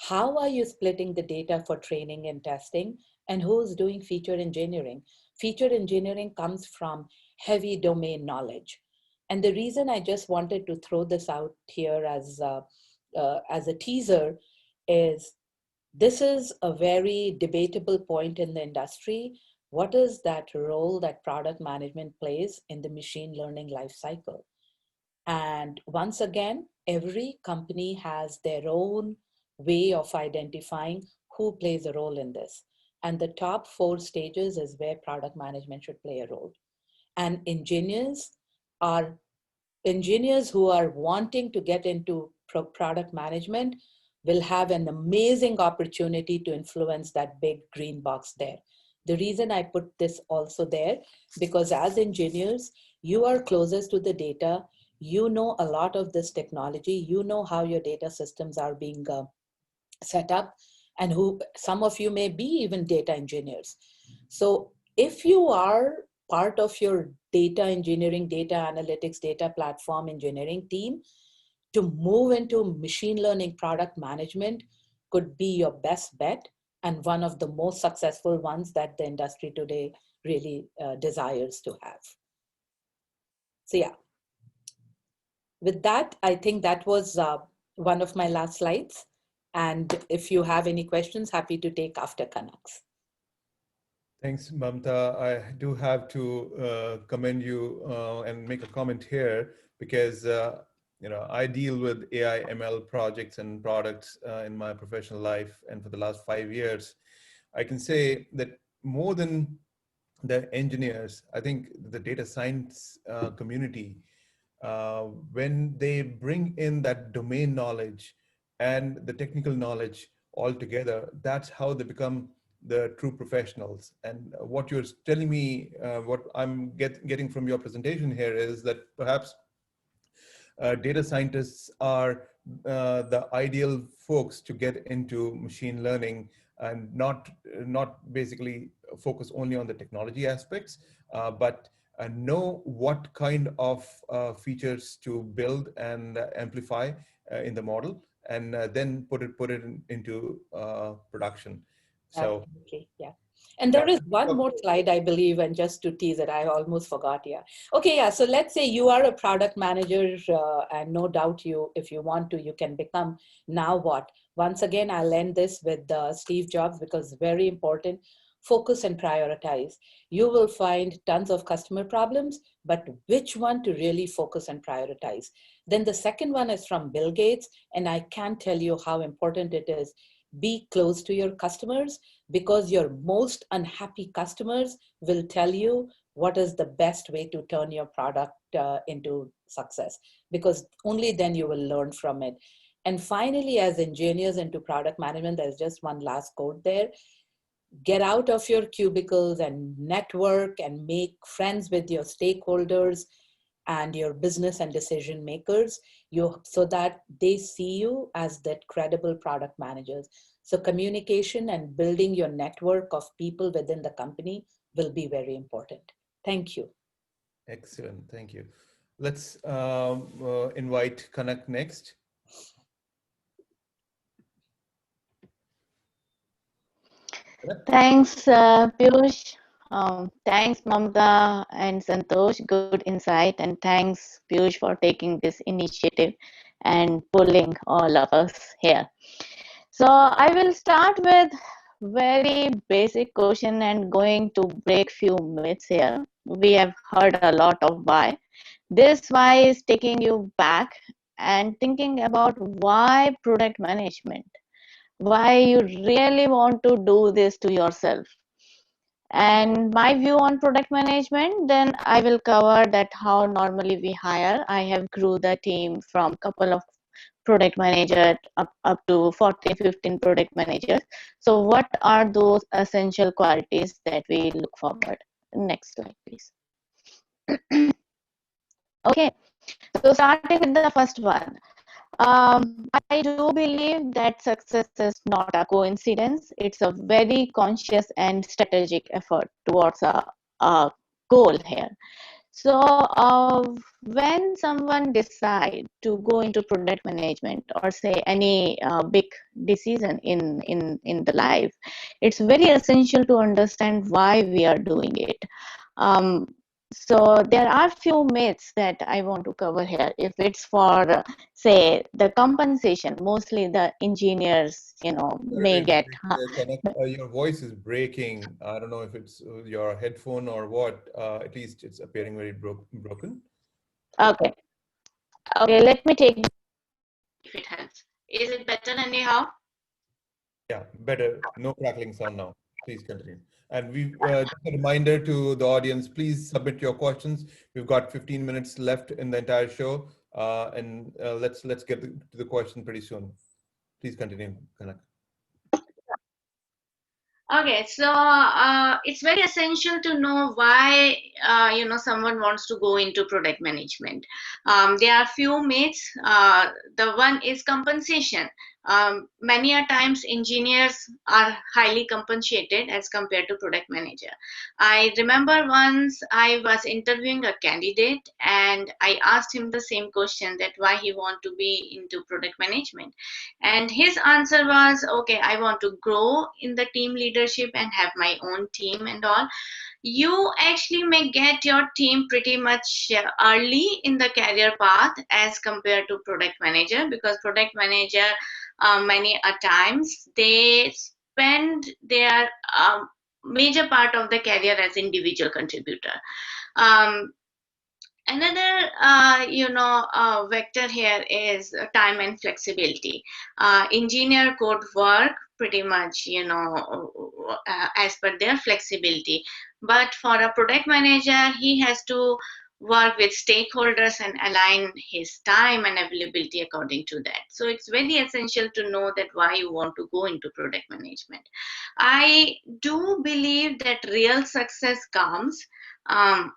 how are you splitting the data for training and testing, and who's doing feature engineering. Feature engineering comes from heavy domain knowledge. And the reason I just wanted to throw this out here as a teaser is this is a very debatable point in the industry. What is that role that product management plays in the machine learning life cycle? And once again, every company has their own way of identifying who plays a role in this. And the top four stages is where product management should play a role. And engineers who are wanting to get into product management will have an amazing opportunity to influence that big green box there. The reason I put this also there, because as engineers, you are closest to the data, you know a lot of this technology, you know how your data systems are being set up, and some of you may be even data engineers. So if you are part of your data engineering, data analytics, data platform engineering team, to move into machine learning product management could be your best bet and one of the most successful ones that the industry today really desires to have. So yeah, with that, I think that was one of my last slides. And if you have any questions, happy to take after Kanak's. Thanks, Mamta. I do have to commend you and make a comment here because I deal with AI ML projects and products in my professional life, and for the last 5 years, I can say that more than the engineers, I think the data science community, when they bring in that domain knowledge and the technical knowledge all together, that's how they become the true professionals. And what you're telling me, what I'm getting from your presentation here is that perhaps data scientists are the ideal folks to get into machine learning and not basically focus only on the technology aspects, but know what kind of features to build and amplify in the model, and then put it into production. So Absolutely, yeah. And now, there is one more slide, I believe, and just to tease it, I almost forgot. Yeah. Okay, yeah. So let's say you are a product manager, and no doubt if you want to, you can become. Now what? Once again, I'll end this with Steve Jobs, because very important. Focus and prioritize. You will find tons of customer problems, but which one to really focus and prioritize? Then the second one is from Bill Gates, and I can't tell you how important it is. Be close to your customers, because your most unhappy customers will tell you what is the best way to turn your product into success, because only then you will learn from it. And finally, as engineers into product management, there's just one last quote there. Get out of your cubicles and network and make friends with your stakeholders and your business and decision makers, so that they see you as that credible product managers. So communication and building your network of people within the company will be very important. Thank you. excellent, thank you. Let's invite Kanak next. Thanks, Piyush. Thanks, Mamta and Santosh. Good insight. And thanks, Piyush, for taking this initiative and pulling all of us here. So I will start with very basic question and going to break few myths here. We have heard a lot of why. This why is taking you back and thinking about why product management, why you really want to do this to yourself. And my view on product management, then I will cover that how normally we hire. I have grew the team from couple of product managers up to 14, 15 product managers. So what are those essential qualities that we look forward? Next slide, please. Okay, so starting with the first one. I do believe that success is not a coincidence. It's a very conscious and strategic effort towards a goal here. So when someone decides to go into product management or say any big decision in the life, it's very essential to understand why we are doing it. Um, so there are few myths that I want to cover here. If it's for say the compensation, mostly the engineers, Sorry to may get. interrupt you there, Kanak. Your voice is breaking. I don't know if it's your headphone or what. At least it's appearing very broken. Okay. Okay, let me take if it helps. Is it better anyhow? Yeah, better. No crackling sound now. Please continue. And we just a reminder to the audience, please submit your questions. We've got 15 minutes left in the entire show, and let's get to the question pretty soon. Please continue, Kanak. Okay, so it's very essential to know why someone wants to go into product management. There are few myths. The one is compensation. Many a times engineers are highly compensated as compared to product manager. I remember once I was interviewing a candidate and I asked him the same question, that why he want to be into product management. And his answer was, okay, I want to grow in the team leadership and have my own team and all. You actually may get your team pretty much early in the career path as compared to product manager, because product manager many a times they spend their major part of the career as individual contributor. Um, Another, vector here is time and flexibility. Engineer could work pretty much, as per their flexibility. But for a product manager, he has to work with stakeholders and align his time and availability according to that. So it's very essential to know that why you want to go into product management. I do believe that real success comes um,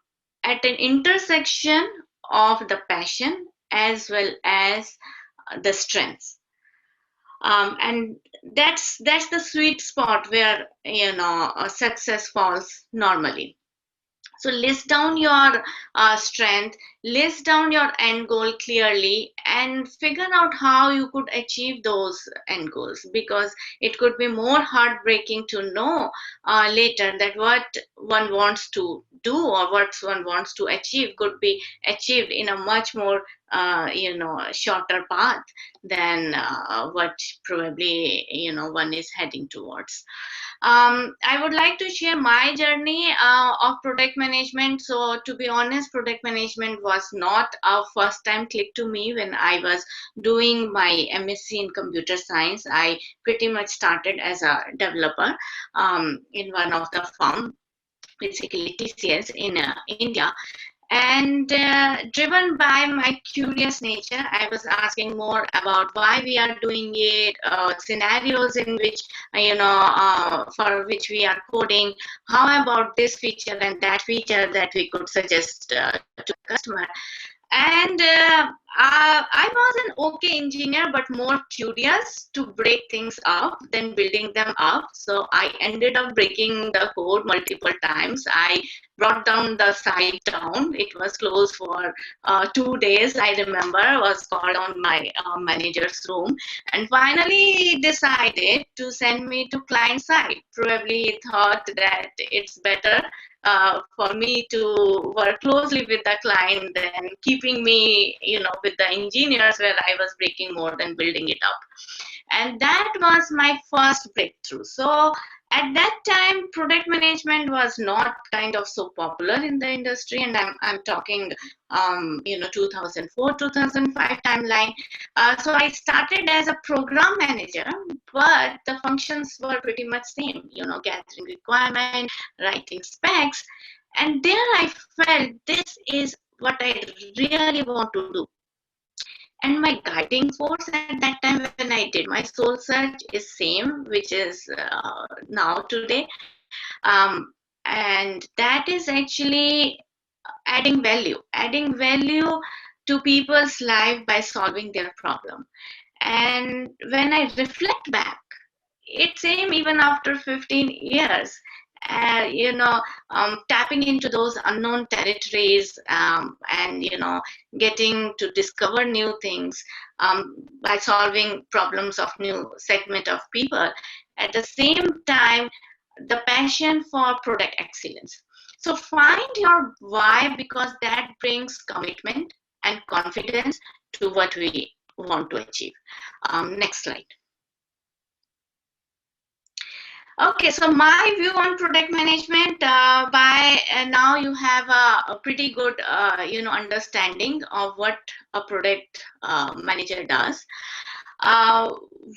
at an intersection of the passion as well as the strengths. And that's the sweet spot where success falls normally. So list down your strength, list down your end goal clearly, and figure out how you could achieve those end goals, because it could be more heartbreaking to know later that what one wants to do or what one wants to achieve could be achieved in a much more shorter path than what probably one is heading towards. I would like to share my journey of product management. So, to be honest, product management was not a first time click to me when I was doing my MSc in computer science. I pretty much started as a developer in one of the firm, basically TCS in India. And driven by my curious nature, I was asking more about why we are doing it, scenarios in which for which we are coding, how about this feature and that feature that we could suggest to the customer. And I was an okay engineer, but more curious to break things up than building them up. So I ended up breaking the code multiple times. I brought down the site down. It was closed for 2 days. I remember I was called on my manager's room, and finally decided to send me to client side. Probably he thought that it's better for me to work closely with the client than keeping me, with the engineers, where I was breaking more than building it up. And that was my first breakthrough. So at that time, product management was not kind of so popular in the industry, and I'm talking 2004 2005 timeline. So I started as a program manager, but the functions were pretty much same, gathering requirement, writing specs. And there I felt this is what I really want to do. And my guiding force at that time when I did my soul search is same, which is now today. And that is actually adding value to people's life by solving their problem. And when I reflect back, it's same even after 15 years. Tapping into those unknown territories, and getting to discover new things by solving problems of new segment of people. At the same time, the passion for product excellence. So find your why, because that brings commitment and confidence to what we want to achieve. Next slide. Okay, so my view on product management, by now you have a pretty good, understanding of what a product manager does.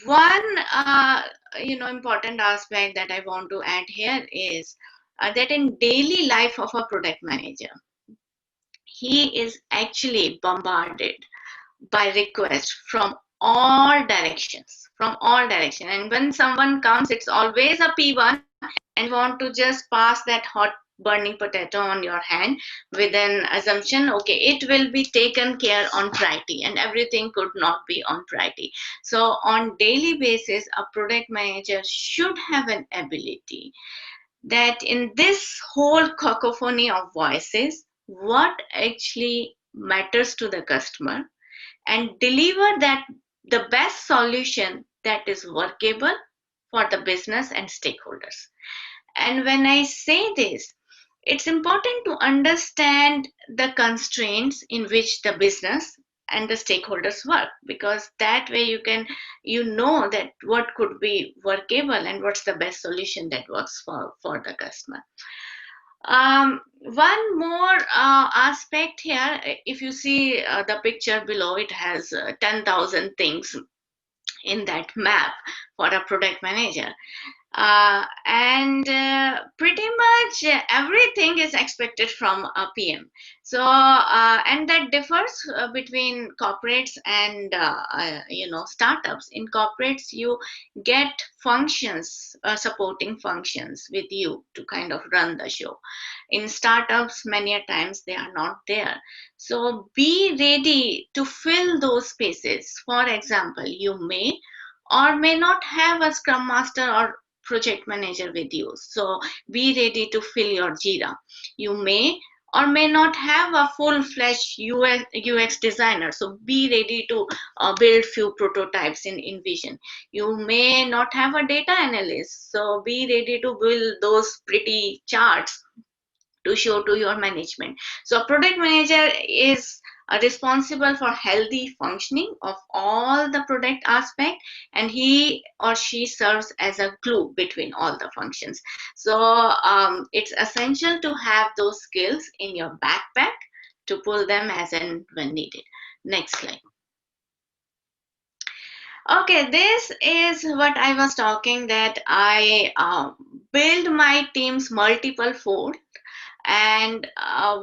One, important aspect that I want to add here is that in daily life of a product manager, he is actually bombarded by requests from all directions, and when someone comes, it's always a P1, and want to just pass that hot burning potato on your hand with an assumption, okay, it will be taken care on priority, and everything could not be on priority. So on daily basis, a product manager should have an ability that in this whole cacophony of voices, what actually matters to the customer, and deliver that the best solution that is workable for the business and stakeholders. And when I say this, it's important to understand the constraints in which the business and the stakeholders work, because that way you know that what could be workable and what's the best solution that works for the customer. One more aspect here, if you see the picture below, it has 10,000 things in that map for a product manager. And pretty much everything is expected from a PM. So, and that differs between corporates and startups. In corporates, you get functions, supporting functions with you to kind of run the show. In startups, many a times they are not there. So be ready to fill those spaces. For example, you may or may not have a scrum master or project manager with you. So be ready to fill your Jira. You may or may not have a full-fledged UX designer. So be ready to build few prototypes in InVision. You may not have a data analyst. So be ready to build those pretty charts to show to your management. So a product manager is responsible for healthy functioning of all the product aspect, and he or she serves as a glue between all the functions. So it's essential to have those skills in your backpack to pull them as and when needed. Next slide. Okay, this is what I was talking, that I build my teams multiple fold. And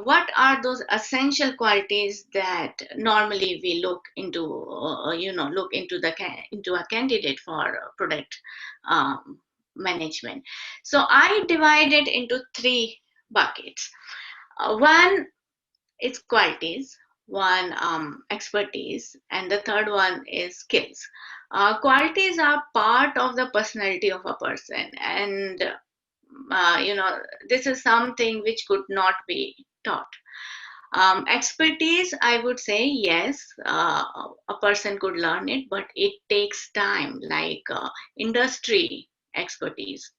what are those essential qualities that normally we look into, look into into a candidate for product management? So I divide it into 3 buckets. One is qualities, one expertise, and the third one is skills. Qualities are part of the personality of a person, and this is something which could not be taught. Expertise, I would say, yes, a person could learn it, but it takes time, like industry expertise,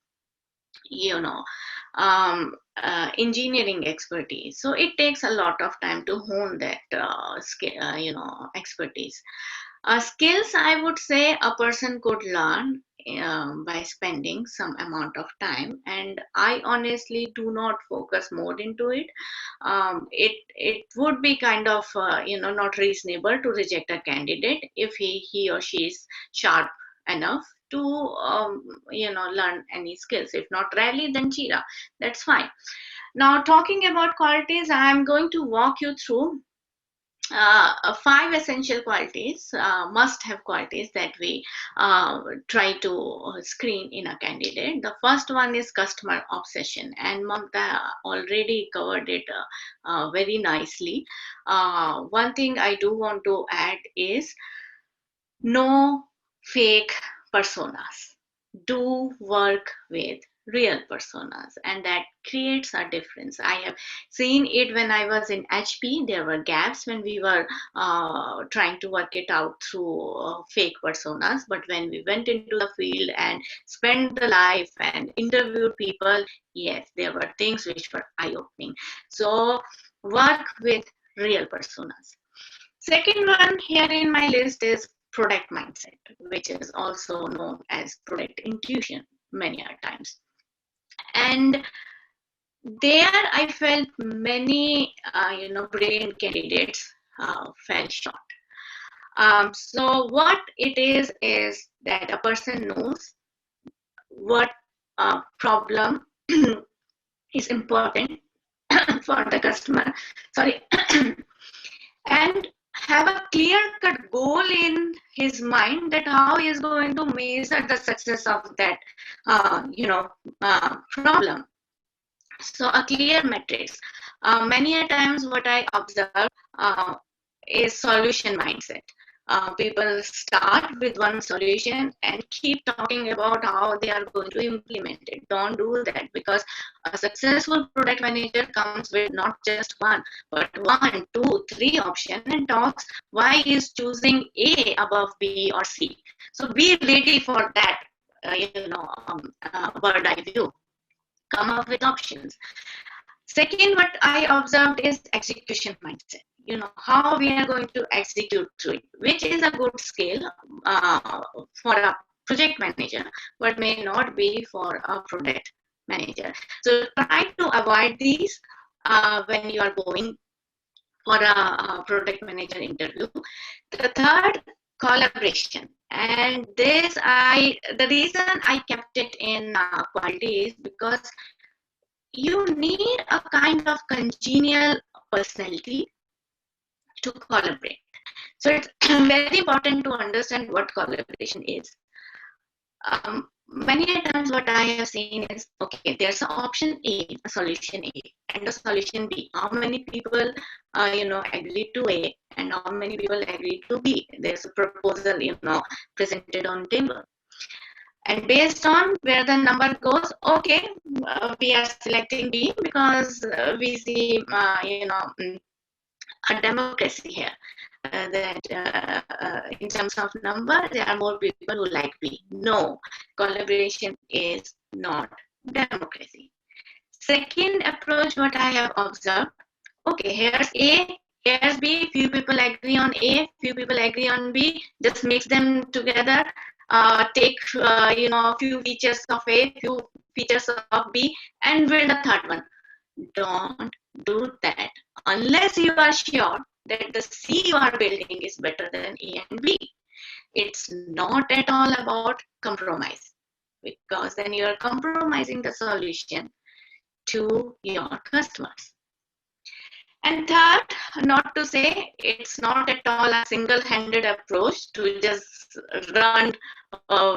engineering expertise. So it takes a lot of time to hone that expertise. Skills, I would say, a person could learn by spending some amount of time, and I honestly do not focus more into it. It would be kind of not reasonable to reject a candidate if he or she is sharp enough to learn any skills. If not Rally, then Jira, that's fine. Now, talking about qualities, I am going to walk you through 5 essential qualities, must-have qualities that we try to screen in a candidate. The first one is customer obsession, and Mamta already covered it very nicely. One thing I do want to add is no fake personas. Do work with real personas, and that creates a difference. I have seen it when I was in HP. There were gaps when we were trying to work it out through fake personas, but when we went into the field and spent the life and interviewed people, yes, there were things which were eye-opening. So work with real personas. Second one here in my list is product mindset, which is also known as product intuition many a times. And there I felt many, brilliant candidates fell short. So what it is that a person knows what problem is important for the customer, sorry, and have a clear-cut goal in his mind that how he is going to measure the success of that, problem. So a clear metrics. Many a times what I observe is solution mindset. People start with one solution and keep talking about how they are going to implement it. Don't do that, because a successful product manager comes with not just one, but 1, 2, 3 options and talks why he is choosing A above B or C. So be ready for that, bird eye view. Come up with options. Second, what I observed is execution mindset. How we are going to execute through it, which is a good skill for a project manager, but may not be for a product manager. So try to avoid these when you are going for a product manager interview. The third, collaboration. And the reason I kept it in quality is because you need a kind of congenial personality to collaborate. So it's very important to understand what collaboration is. many times what I have seen is, okay, there's an option A, a solution A, and a solution B. How many people, agree to A, and how many people agree to B? There's a proposal, presented on table. And based on where the number goes, okay, we are selecting B because we see, a democracy here. That in terms of number, there are more people who like B. No, collaboration is not democracy. Second approach, what I have observed, okay, here's A, here's B, few people agree on A, few people agree on B, just mix them together, take, few features of A, few features of B, and build a third one. Don't do that unless you are sure that the C you are building is better than A and B. It's not at all about compromise, because then you are compromising the solution to your customers. And third, not to say it's not at all a single-handed approach to just run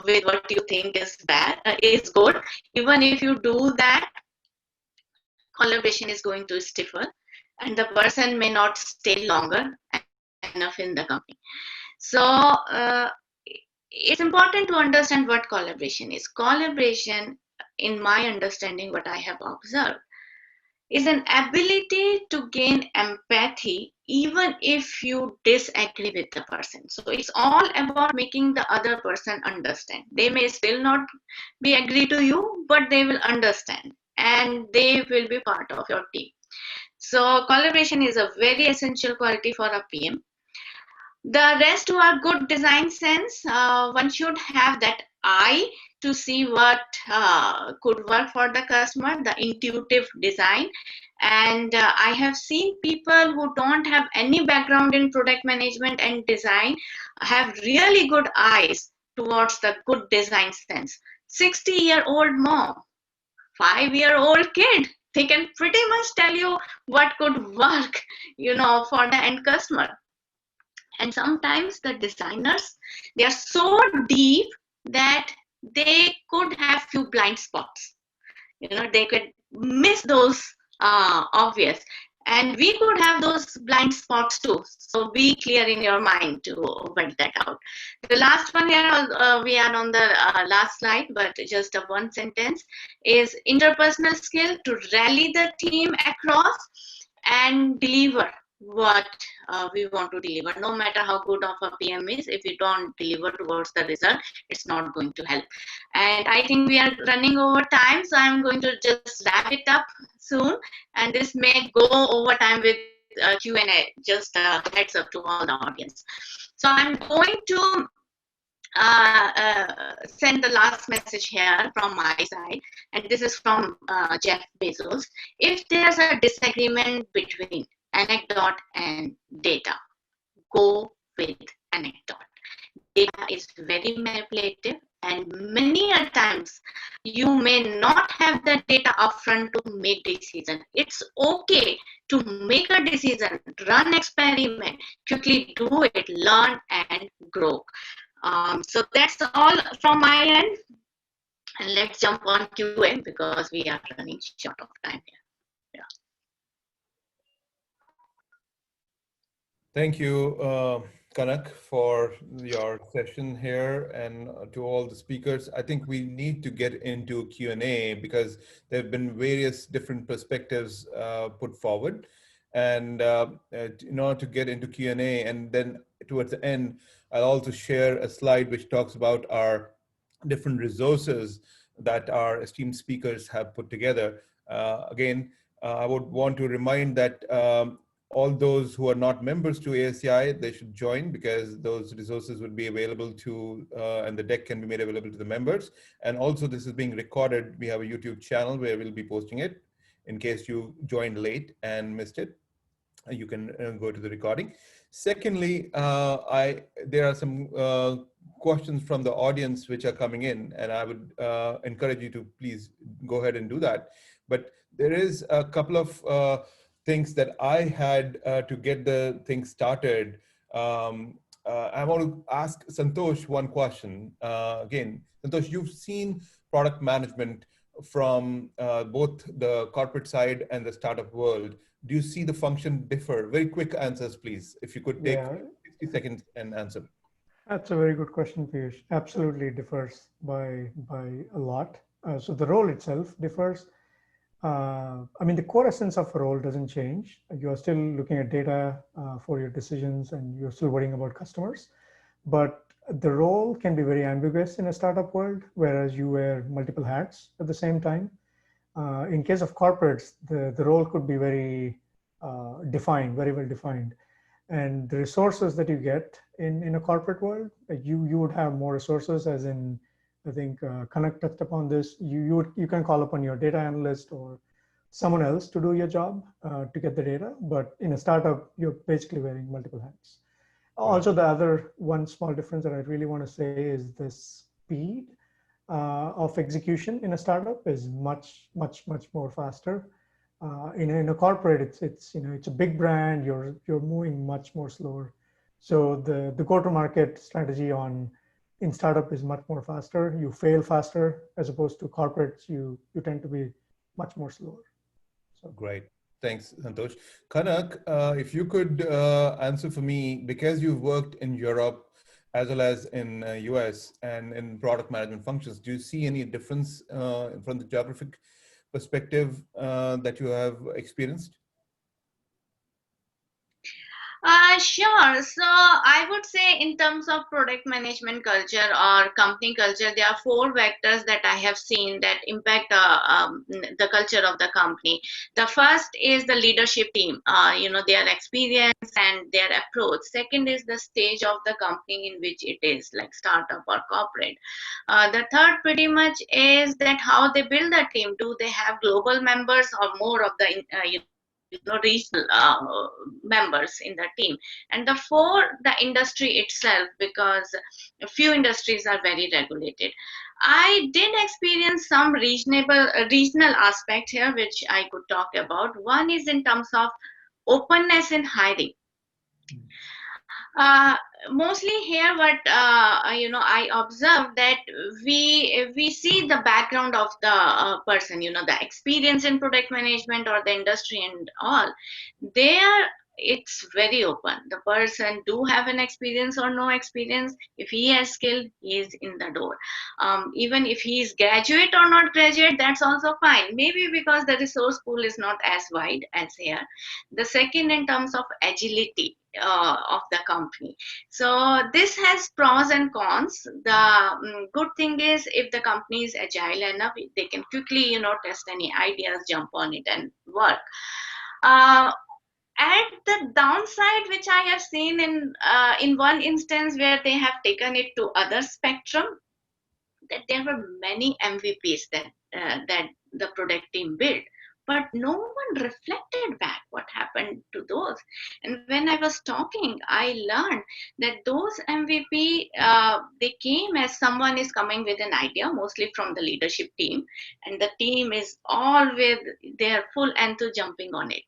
with what you think is bad, is good. Even if you do that, collaboration is going to stifle, and the person may not stay longer enough in the company. So it's important to understand what collaboration is. Collaboration, in my understanding, what I have observed, is an ability to gain empathy even if you disagree with the person. So it's all about making the other person understand. They may still not be agree to you, but they will understand and they will be part of your team. So collaboration is a very essential quality for a PM. The rest who are good design sense, one should have that eye to see what could work for the customer, the intuitive design. And I have seen people who don't have any background in product management and design have really good eyes towards the good design sense. 60-year-old mom, 5-year-old kid, they can pretty much tell you what could work, for the end customer. And sometimes the designers, they are so deep that they could have few blind spots. They could miss those obvious. And we could have those blind spots too. So be clear in your mind to work that out. The last one here, we are on the last slide, but just a one sentence, is interpersonal skill to rally the team across and deliver what we want to deliver. No matter how good of a PM is, if you don't deliver towards the result, it's not going to help. And I think we are running over time, so I'm going to just wrap it up soon. And this may go over time with Q&A, just a heads up to all the audience. So I'm going to send the last message here from my side, and this is from Jeff Bezos. If there's a disagreement between anecdote and data, go with anecdote. Data is very manipulative, and many a times you may not have the data upfront to make decision. It's okay to make a decision, run experiment, quickly do it, learn and grow. So that's all from my end, and let's jump on Q&A because we are running short of time here. Yeah. Thank you, Kanak, for your session here, and to all the speakers. I think we need to get into Q&A because there have been various different perspectives put forward. And in order to get into Q&A, and then towards the end, I'll also share a slide which talks about our different resources that our esteemed speakers have put together. Again, I would want to remind that all those who are not members to ASCI, they should join, because those resources would be available to, and the deck can be made available to the members. And also this is being recorded. We have a YouTube channel where we'll be posting it. In case you joined late and missed it, you can go to the recording. Secondly, there are some questions from the audience which are coming in, and I would encourage you to please go ahead and do that. But there is a couple of things that I had to get the thing started. I want to ask Santosh one question. Again, Santosh, you've seen product management from both the corporate side and the startup world. Do you see the function differ? Very quick answers, please. If you could take Yeah, 60 seconds and answer. that's a very good question, Piyush. Absolutely differs by a lot. So the role itself differs. I mean, the core essence of a role doesn't change. You are still looking at data for your decisions, and you're still worrying about customers. But the role can be very ambiguous in a startup world, whereas you wear multiple hats at the same time. In case of corporates, the role could be very defined, very well defined. And the resources that you get in a corporate world, you would have more resources, as in, I think Kanak touched upon this. You can call upon your data analyst or someone else to do your job to get the data. But in a startup, you're basically wearing multiple hats. Also, the other one small difference that I really want to say is the speed of execution in a startup is much more faster. In a corporate, it's a big brand. You're moving much more slower. So the go-to-market strategy in startup is much more faster. You fail faster, as opposed to corporates. You tend to be much more slower. So great. Thanks, Santosh. Kanak, if you could answer for me, because you've worked in Europe as well as in US and in product management functions, do you see any difference from the geographic perspective that you have experienced? Sure. So I would say in terms of product management culture or company culture, there are four vectors that I have seen that impact the culture of the company. The first is the leadership team, their experience and their approach. Second is the stage of the company in which it is, like startup or corporate. The third pretty much is that how they build the team. Do they have global members or more of the regional members in the team? And the four, the industry itself, because a few industries are very regulated. I did experience some regional aspect here which I could talk about. One is in terms of openness in hiring. uh, Mostly here what I observed that we see the background of the person, the experience in product management or the industry and all. There it's very open. The person do have an experience or no experience. If he has skill, he is in the door. Even if he is graduate or not graduate, that's also fine. Maybe because the resource pool is not as wide as here. The second, in terms of agility of the company. So this has pros and cons. The good thing is, if the company is agile enough, they can quickly, test any ideas, jump on it and work. At the downside, which I have seen in one instance where they have taken it to other spectrum, that there were many MVPs that the product team built, but no one reflected back what happened to those. And when I was talking, I learned that those MVP, they came as someone is coming with an idea, mostly from the leadership team, and the team is all with their full enthusiasm jumping on it,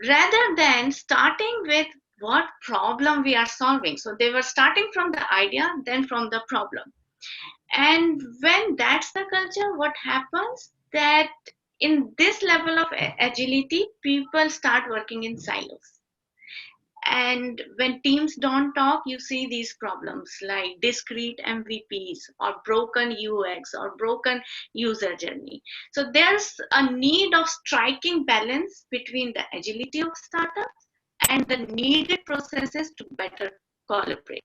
rather than starting with what problem we are solving. So they were starting from the idea, then from the problem. And when that's the culture, what happens that in this level of agility, people start working in silos. And when teams don't talk, you see these problems like discrete MVPs or broken UX or broken user journey. So there's a need of striking balance between the agility of startups and the needed processes to better collaborate.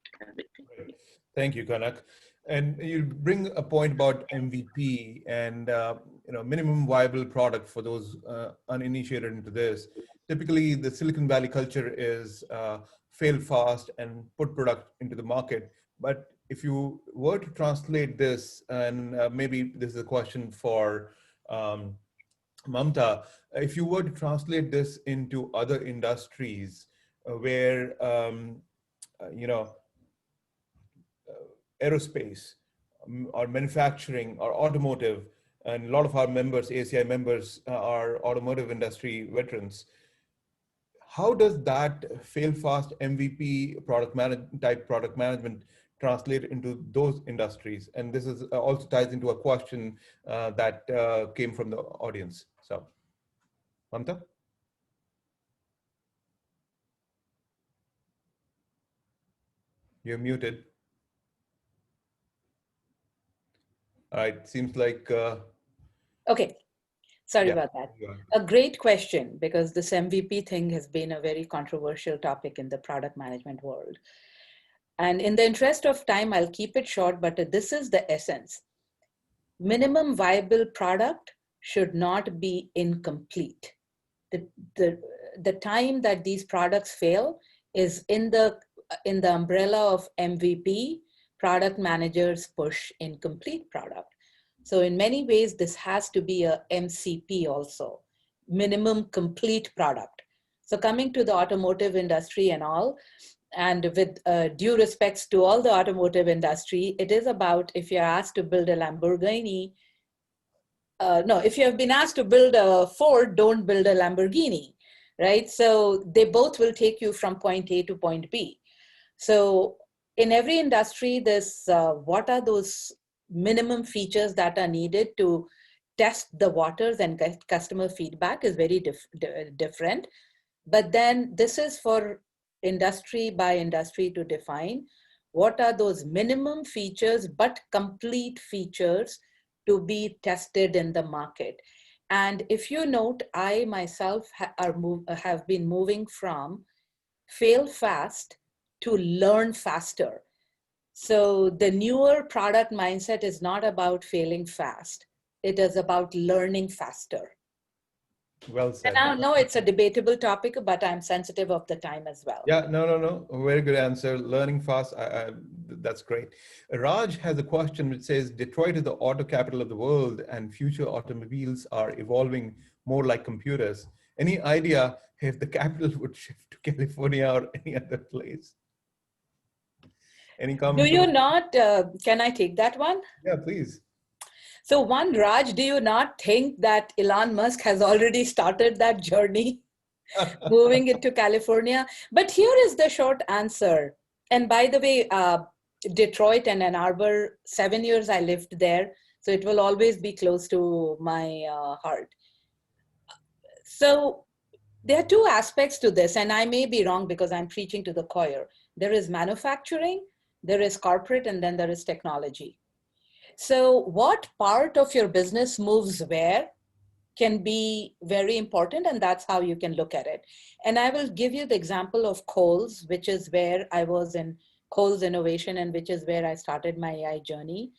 Thank you, Kanak. And you bring a point about MVP and minimum viable product for those uninitiated into this. Typically, the Silicon Valley culture is fail fast and put product into the market. But if you were to translate this, and maybe this is a question for Mamta, if you were to translate this into other industries where aerospace or manufacturing or automotive, and a lot of our members, ACI members, are automotive industry veterans. how does that fail fast MVP type product management translate into those industries? And this is also ties into a question that came from the audience. So, Mamta? You're muted. All right, seems like. Okay, sorry Yeah. about that. A great question, because this MVP thing has been a very controversial topic in the product management world. And in the interest of time, I'll keep it short, but this is the essence. Minimum viable product should not be incomplete. The, the, the time that these products fail is in the umbrella of MVP. Product managers push incomplete product. So in many ways, this has to be a MCP also, minimum complete product. So coming to the automotive industry and all, and with due respects to all the automotive industry, it is about, if you're asked to build a Lamborghini, no, if you have been asked to build a Ford, don't build a Lamborghini, right? So they both will take you from point A to point B. So in every industry, this what are those minimum features that are needed to test the waters and get customer feedback is very different. But then this is for industry by industry to define what are those minimum features but complete features to be tested in the market. And if you note, I myself have been moving from fail fast to learn faster. So the newer product mindset is not about failing fast. It is about learning faster. Well said. And I know it's a debatable topic, but I'm sensitive of the time as well. Yeah, no. A very good answer. Learning fast. That's great. Raj has a question which says, Detroit is the auto capital of the world and future automobiles are evolving more like computers. Any idea if the capital would shift to California or any other place? Any comments? Do you not, can I take that one? Yeah, please. So one, Raj, do you not think that Elon Musk has already started that journey, moving it to California? But here is the short answer. And by the way, Detroit and Ann Arbor, 7 years I lived there. So it will always be close to my heart. So there are two aspects to this, and I may be wrong because I'm preaching to the choir. There is manufacturing, there is corporate, and then there is technology. So what part of your business moves where can be very important, and that's how you can look at it. And I will give you the example of Kohl's, which is where I was in Kohl's Innovation and which is where I started my AI journey.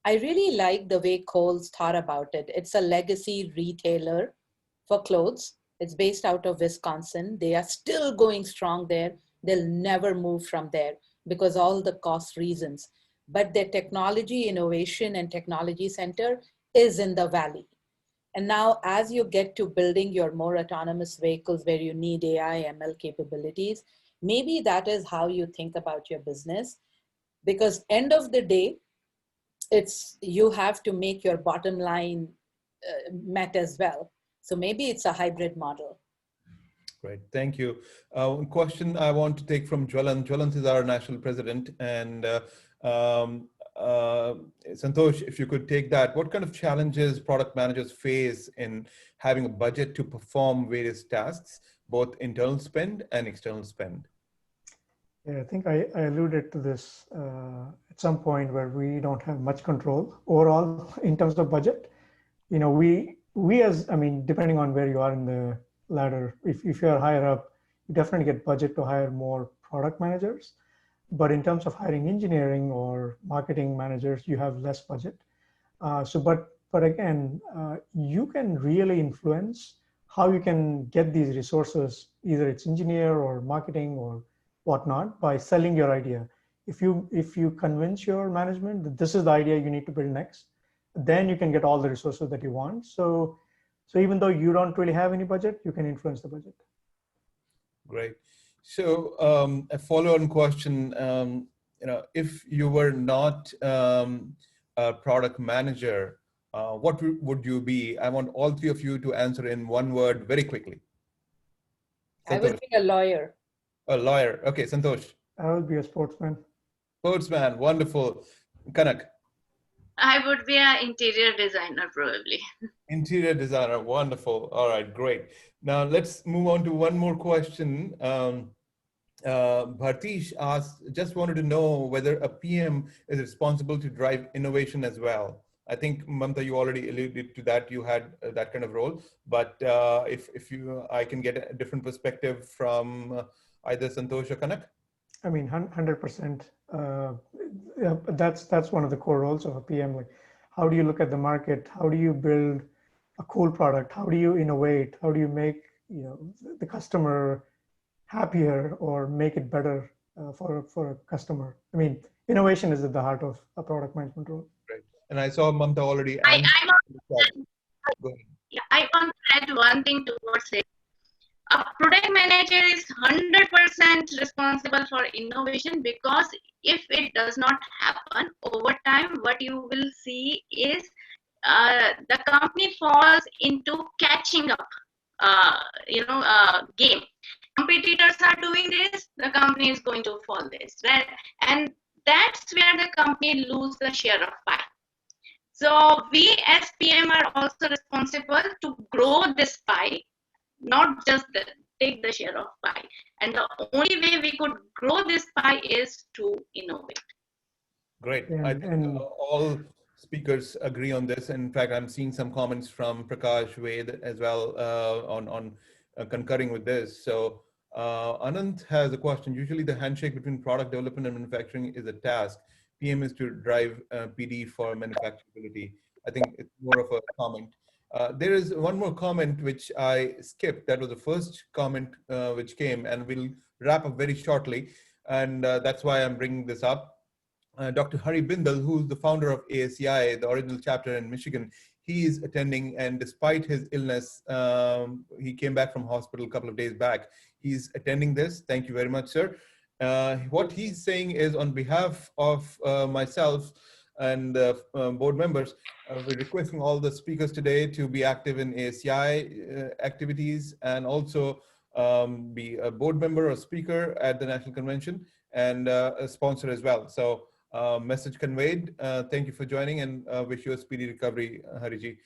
I really like the way Kohl's thought about it. It's a legacy retailer for clothes. It's based out of Wisconsin. They are still going strong there. They'll never move from there because all the cost reasons. But their technology, innovation, and technology center is in the valley. And now as you get to building your more autonomous vehicles where you need AI, ML capabilities, maybe that is how you think about your business. Because end of the day, you have to make your bottom line met as well. So maybe it's a hybrid model. Great, thank you. One question I want to take from Jwalant. Jwalant is our national president, and Santosh, if you could take that, what kind of challenges product managers face in having a budget to perform various tasks, both internal spend and external spend? Yeah, I think I alluded to this at some point where we don't have much control overall in terms of budget. You know, we as, I mean, depending on where you are in the ladder, if you're higher up, you definitely get budget to hire more product managers. But in terms of hiring engineering or marketing managers, you have less budget. But again, you can really influence how you can get these resources, either it's engineer or marketing or whatnot, by selling your idea. If you convince your management that this is the idea you need to build next, then you can get all the resources that you want. So even though you don't really have any budget, you can influence the budget. Great. So a follow-on question, if you were not a product manager, what would you be? I want all three of you to answer in one word very quickly. I would Santosh. be a lawyer. A lawyer. Okay, Santosh. I will be a sportsman. Sportsman. Wonderful. Kanak. I would be an interior designer probably. Interior designer. Wonderful. All right, great. Now let's move on to one more question. Bhartish asked, just wanted to know whether a PM is responsible to drive innovation as well. I think, Mamta, you already alluded to that. You had that kind of role, but I can get a different perspective from either Santosh or Kanak. I mean, 100%. Yeah, that's one of the core roles of a PM. Like, how do you look at the market? How do you build a cool product? How do you innovate? How do you make the customer happier or make it better for a customer? I mean, innovation is at the heart of a product management role. Right. And I saw Mamta already I answered that. Go ahead. Yeah, I want to add one thing towards it. A product manager is 100% responsible for innovation, because if it does not happen over time, what you will see is the company falls into catching up game. Competitors are doing this, the company is going to fall this, right? And that's where the company lose the share of pie. So we as PM are also responsible to grow this pie, not just take the share of pie. And the only way we could grow this pie is to innovate. Great. I think all speakers agree on this. In fact, I'm seeing some comments from Prakash Ved as well on concurring with this. So Anand has a question. Usually the handshake between product development and manufacturing is a task. PM is to drive PD for manufacturability. I think it's more of a comment. There is one more comment which I skipped. That was the first comment which came, and we'll wrap up very shortly. And that's why I'm bringing this up. Dr. Hari Bindal, who's the founder of ASEI, the original chapter in Michigan, he is attending, and despite his illness, he came back from hospital a couple of days back. He's attending this. Thank you very much, sir. What he's saying is, on behalf of myself and board members, we're requesting all the speakers today to be active in ASEI activities, and also be a board member or speaker at the National Convention, and a sponsor as well. So message conveyed. Thank you for joining, and wish you a speedy recovery, Hariji.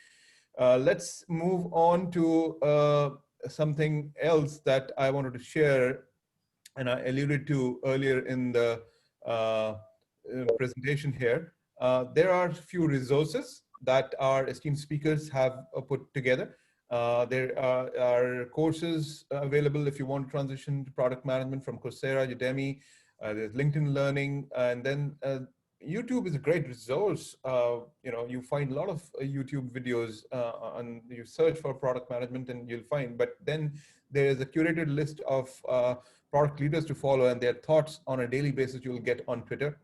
Let's move on to something else that I wanted to share, and I alluded to earlier in the presentation here. There are a few resources that our esteemed speakers have put together. There are courses available if you want to transition to product management from Coursera, Udemy. There's LinkedIn Learning, and then YouTube is a great resource. You find a lot of YouTube videos on, you search for product management and you'll find, but then there is a curated list of product leaders to follow, and their thoughts on a daily basis you'll get on Twitter.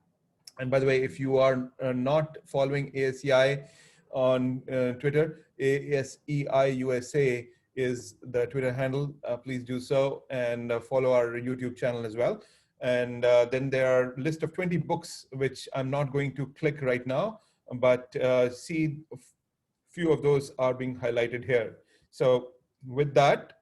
And by the way, if you are not following ASEI on Twitter, ASEI USA is the Twitter handle. Please do so, and follow our YouTube channel as well. And then there are a list of 20 books, which I'm not going to click right now, but see a few of those are being highlighted here. So with that,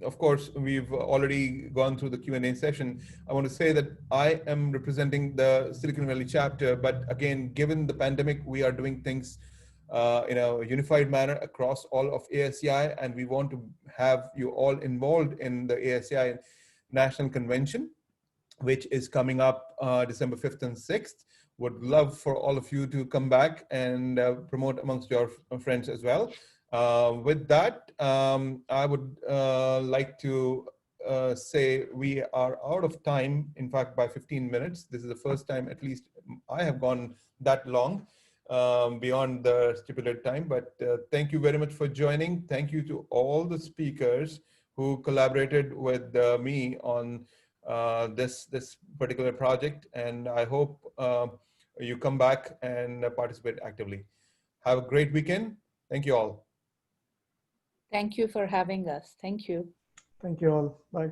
of course, we've already gone through the Q&A session. I want to say that I am representing the Silicon Valley chapter, but again, given the pandemic, we are doing things in a unified manner across all of ASEI, and we want to have you all involved in the ASEI National Convention, which is coming up December 5th and 6th. Would love for all of you to come back and promote amongst your friends as well. With that, I would like to say we are out of time, in fact, by 15 minutes. This is the first time, at least I have gone that long beyond the stipulated time, but thank you very much for joining. Thank you to all the speakers who collaborated with me on this particular project, and I hope you come back and participate actively. Have a great weekend. Thank you all. Thank you for having us. Thank you. Thank you all. Bye.